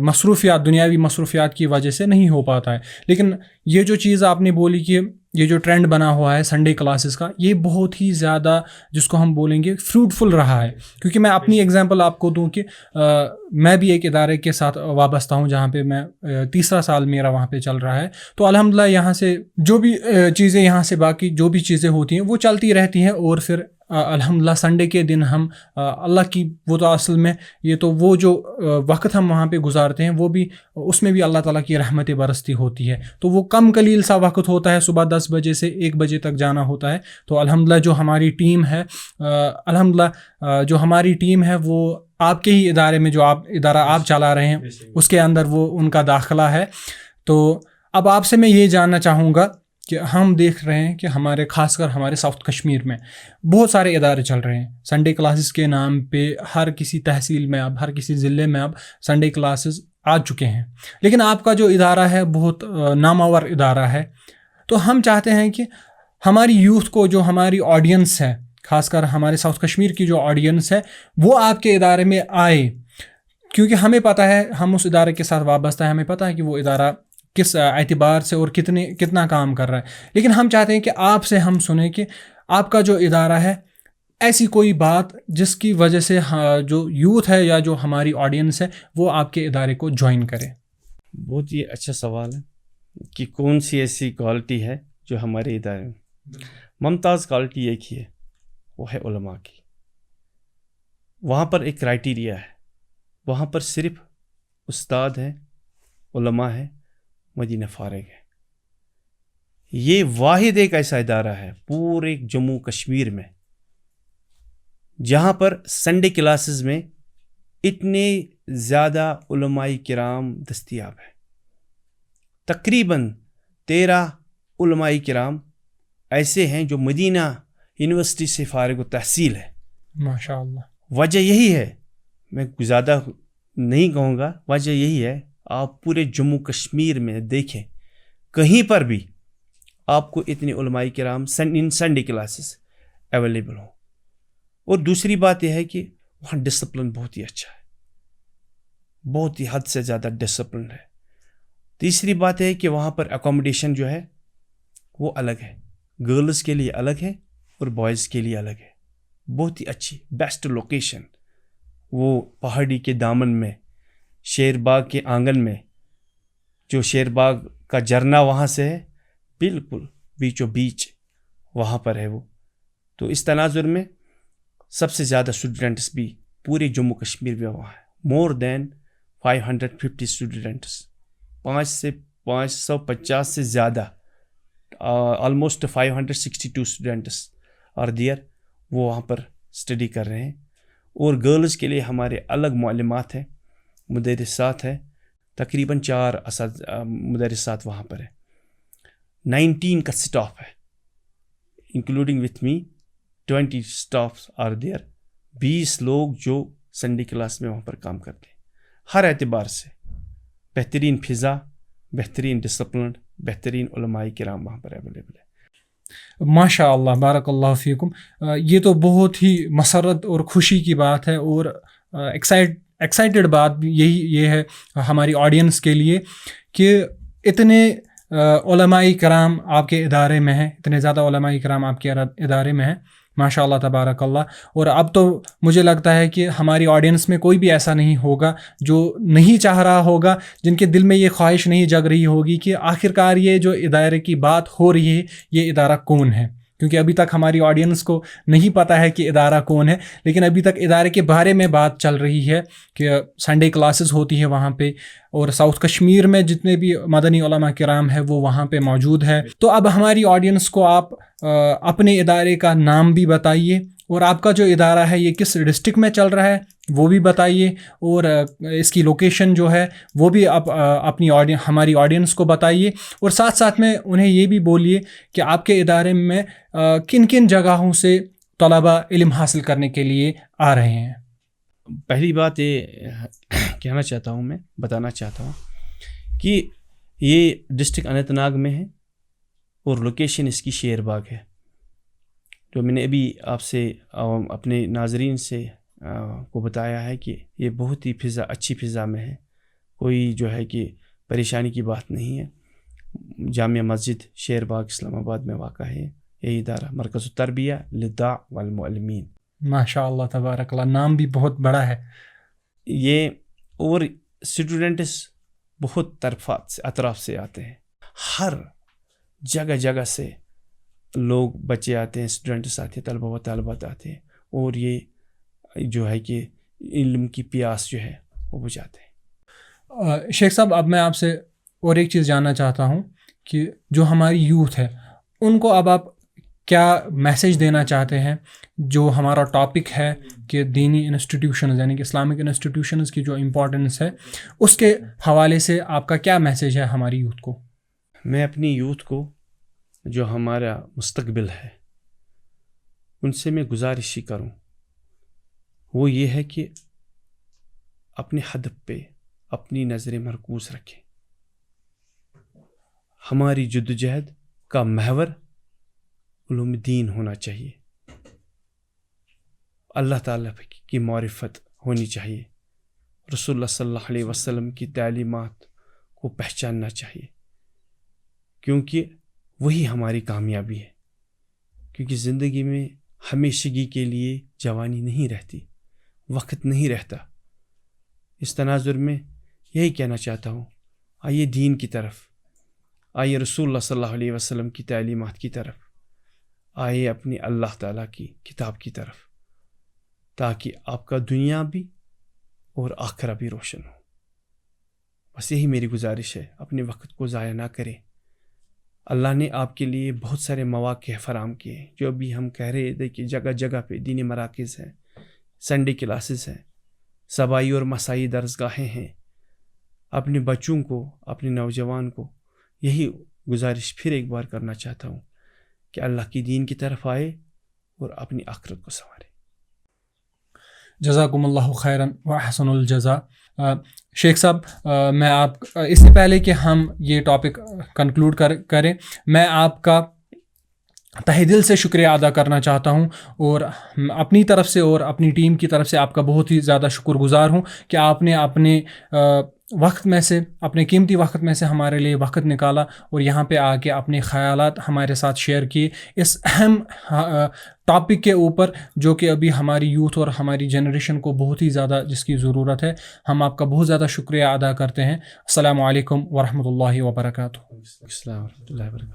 مصروفیات, دنیاوی مصروفیات کی وجہ سے نہیں ہو پاتا ہے. لیکن یہ جو چیز آپ نے بولی کہ یہ جو ٹرینڈ بنا ہوا ہے سنڈے کلاسز کا, یہ بہت ہی زیادہ جس کو ہم بولیں گے فروٹفل رہا ہے. کیونکہ میں اپنی ایگزامپل آپ کو دوں کہ میں بھی ایک ادارے کے ساتھ وابستہ ہوں جہاں پہ میں 3 سال میرا وہاں پہ چل رہا ہے. تو الحمدللہ یہاں سے جو بھی چیزیں, یہاں سے باقی جو بھی چیزیں ہوتی ہیں وہ چلتی رہتی ہیں. اور پھر الحمدللہ سنڈے کے دن ہم اللہ کی, وہ تو اصل میں یہ تو وہ جو وقت ہم وہاں پہ گزارتے ہیں وہ بھی, اس میں بھی اللہ تعالیٰ کی رحمت برستی ہوتی ہے. تو وہ کم قلیل سا وقت ہوتا ہے, صبح 10 بجے سے 1 بجے تک جانا ہوتا ہے. تو الحمدللہ جو ہماری ٹیم ہے, جو ہماری ٹیم ہے وہ آپ کے ہی ادارے میں, جو ادارہ آپ چلا رہے ہیں اس کے اندر وہ ان کا داخلہ ہے. تو اب آپ سے میں یہ جاننا چاہوں گا کہ ہم دیکھ رہے ہیں کہ ہمارے, خاص کر ہمارے ساؤتھ کشمیر میں بہت سارے ادارے چل رہے ہیں سنڈے کلاسز کے نام پہ. ہر کسی تحصیل میں اب, ہر کسی ضلع میں اب سنڈے کلاسز آ چکے ہیں، لیکن آپ کا جو ادارہ ہے بہت نامور ادارہ ہے. تو ہم چاہتے ہیں کہ ہماری یوتھ کو، جو ہماری آڈینس ہے، خاص کر ہمارے ساؤتھ کشمیر کی جو آڈینس ہے، وہ آپ کے ادارے میں آئے، کیونکہ ہمیں پتہ ہے، ہم اس ادارے کے ساتھ وابستہ ہیں، ہمیں پتہ ہے کہ وہ ادارہ کس اعتبار سے اور کتنا کام کر رہا ہے. لیکن ہم چاہتے ہیں کہ آپ سے ہم سنیں کہ آپ کا جو ادارہ ہے، ایسی کوئی بات جس کی وجہ سے جو یوتھ ہے یا جو ہماری آڈینس ہے وہ آپ کے ادارے کو جوائن کرے. بہت ہی اچھا سوال ہے کہ کون سی ایسی کوالٹی ہے جو ہمارے ادارے میں. ممتاز کوالٹی ایک ہی ہے، وہ ہے علماء کی. وہاں پر ایک کرائٹیریا ہے، وہاں پر صرف استاد ہیں، علماء ہیں، مدینہ فارغ ہے. یہ واحد ایک ایسا ادارہ ہے پورے جموں کشمیر میں جہاں پر سنڈے کلاسز میں اتنے زیادہ علماء کرام دستیاب ہیں. تقریباً 13 علماء کرام ایسے ہیں جو مدینہ یونیورسٹی سے فارغ التحصیل ہے. ماشاء اللہ. وجہ یہی ہے، میں زیادہ نہیں کہوں گا، وجہ یہی ہے، آپ پورے جموں کشمیر میں دیکھیں کہیں پر بھی آپ کو اتنے علماء کرام ان سنڈے کلاسز اویلیبل ہوں. اور دوسری بات یہ ہے کہ وہاں ڈسپلن بہت ہی اچھا ہے، بہت ہی حد سے زیادہ ڈسپلن ہے. تیسری بات ہے کہ وہاں پر اکوموڈیشن جو ہے وہ الگ ہے، گرلز کے لیے الگ ہے اور بوائز کے لیے الگ ہے. بہت ہی اچھی بیسٹ لوکیشن، وہ پہاڑی کے دامن میں، شیر باغ کے آنگن میں، جو شیر باغ کا جھرنا وہاں سے ہے بالکل بیچو بیچ وہاں پر ہے وہ. تو اس تناظر میں سب سے زیادہ اسٹوڈنٹس بھی پورے جموں کشمیر میں وہاں ہے. مور دین 550 اسٹوڈنٹس، 550 سے زیادہ، آلموسٹ 562 اسٹوڈنٹس آر دیئر، وہ وہاں پر اسٹڈی کر رہے ہیں. اور گرلز کے لیے ہمارے الگ معلمات ہیں، مدرسات ہیں، تقریباً 4 مدرسات وہاں پر ہیں. 19 کا سٹاف ہے، including with me 20 staffs are there. 20 لوگ جو سنڈے کلاس میں وہاں پر کام کرتے ہیں. ہر اعتبار سے بہترین فضا، بہترین ڈسپلن، بہترین علماء کرام وہاں پر اویلیبل ہے. ماشاء اللہ، بارک اللہ فیکم. یہ تو بہت ہی مسرت اور خوشی کی بات ہے، اور ایکسائٹیڈ بات بھی یہ ہے ہماری آڈینس کے لیے کہ اتنے علماء کرام آپ کے ادارے میں ہیں، اتنے زیادہ علماء کرام آپ کے ادارے میں ہیں. ماشاء اللہ تبارک اللہ. اور اب تو مجھے لگتا ہے کہ ہماری آڈینس میں کوئی بھی ایسا نہیں ہوگا جو نہیں چاہ رہا ہوگا، جن کے دل میں یہ خواہش نہیں جگ رہی ہوگی کہ آخرکار یہ جو ادارے کی بات ہو رہی ہے یہ ادارہ کون ہے. کیونکہ ابھی تک ہماری آڈینس کو نہیں پتہ ہے کہ ادارہ کون ہے، لیکن ابھی تک ادارے کے بارے میں بات چل رہی ہے کہ سنڈے کلاسز ہوتی ہے وہاں پہ، اور ساؤتھ کشمیر میں جتنے بھی مدنی علماء کرام ہے وہ وہاں پہ موجود ہے. تو اب ہماری آڈینس کو آپ اپنے ادارے کا نام بھی بتائیے، اور آپ کا جو ادارہ ہے یہ کس ڈسٹرکٹ میں چل رہا ہے وہ بھی بتائیے، اور اس کی لوکیشن جو ہے وہ بھی آپ اپنی ہماری آڈینس کو بتائیے. اور ساتھ ساتھ میں انہیں یہ بھی بولیے کہ آپ کے ادارے میں کن کن جگہوں سے طلباء علم حاصل کرنے کے لیے آ رہے ہیں. پہلی بات یہ کہنا چاہتا ہوں، میں بتانا چاہتا ہوں کہ یہ ڈسٹرکٹ اننت ناگ میں ہے اور لوکیشن اس کی شیر باغ ہے. جو میں نے ابھی آپ سے اپنے ناظرین سے کو بتایا ہے کہ یہ بہت ہی اچھی فضا میں ہے، کوئی جو ہے کہ پریشانی کی بات نہیں ہے. جامعہ مسجد شیر باغ اسلام آباد میں واقع ہے یہ ادارہ، مرکز التربیہ للداع والمعلمین. ماشاء اللہ تبارک اللہ، نام بھی بہت بڑا ہے یہ. اور اسٹوڈنٹس بہت اطراف سے آتے ہیں، ہر جگہ سے لوگ، بچے آتے ہیں، اسٹوڈنٹس آتے ہیں، طلبہ و طالبات آتے ہیں، اور یہ جو ہے کہ علم کی پیاس جو ہے وہ بجھاتے ہیں. شیخ صاحب، اب میں آپ سے اور ایک چیز جاننا چاہتا ہوں کہ جو ہماری یوتھ ہے ان کو اب آپ کیا میسیج دینا چاہتے ہیں؟ جو ہمارا ٹاپک ہے کہ دینی انسٹیٹیوشنز یعنی کہ اسلامک انسٹیٹیوشنز کی جو امپورٹنس ہے، اس کے حوالے سے آپ کا کیا میسیج ہے ہماری یوتھ کو؟ میں اپنی یوتھ کو، جو ہمارا مستقبل ہے، ان سے میں گزارش ہی کروں، وہ یہ ہے کہ اپنے ہدف پہ، اپنی نظر مرکوز رکھیں. ہماری جدوجہد کا محور علوم دین ہونا چاہیے, اللہ تعالیٰ کی معرفت ہونی چاہیے, رسول اللہ صلی اللہ علیہ وسلم کی تعلیمات کو پہچاننا چاہیے, کیونکہ وہی ہماری کامیابی ہے. کیونکہ زندگی میں ہمیشگی کے لیے جوانی نہیں رہتی, وقت نہیں رہتا. اس تناظر میں یہی کہنا چاہتا ہوں, آئیے دین کی طرف, آئیے رسول اللہ صلی اللہ علیہ وسلم کی تعلیمات کی طرف, آئیے اپنی اللہ تعالیٰ کی کتاب کی طرف, تاکہ آپ کا دنیا بھی اور آخرہ بھی روشن ہو. بس یہی میری گزارش ہے, اپنے وقت کو ضائع نہ کریں. اللہ نے آپ کے لیے بہت سارے مواقع فراہم کیے ہیں, جو ابھی ہم کہہ رہے تھے کہ جگہ جگہ پہ دینی مراکز ہیں, سنڈے کلاسز ہیں, صبائی اور مسائی درسگاہیں ہیں. اپنے بچوں کو, اپنے نوجوان کو یہی گزارش پھر ایک بار کرنا چاہتا ہوں کہ اللہ کی دین کی طرف آئے اور اپنی آخرت کو سنوارے. جزاکم اللہ خیراً و احسن الجزا. شیخ صاحب, میں آپ اس سے پہلے کہ ہم یہ ٹاپک کنکلوڈ کریں, میں آپ کا تہ دل سے شکریہ ادا کرنا چاہتا ہوں, اور اپنی طرف سے اور اپنی ٹیم کی طرف سے آپ کا بہت ہی زیادہ شکر گزار ہوں کہ آپ نے اپنے وقت میں سے, اپنے قیمتی وقت میں سے ہمارے لیے وقت نکالا اور یہاں پہ آ کے اپنے خیالات ہمارے ساتھ شیئر کیے اس اہم ٹاپک کے اوپر, جو کہ ابھی ہماری یوتھ اور ہماری جنریشن کو بہت ہی زیادہ جس کی ضرورت ہے. ہم آپ کا بہت زیادہ شکریہ ادا کرتے ہیں. السلام علیکم ورحمۃ اللہ وبرکاتہ. السلام ورحمۃ اللہ وبرکاتہ.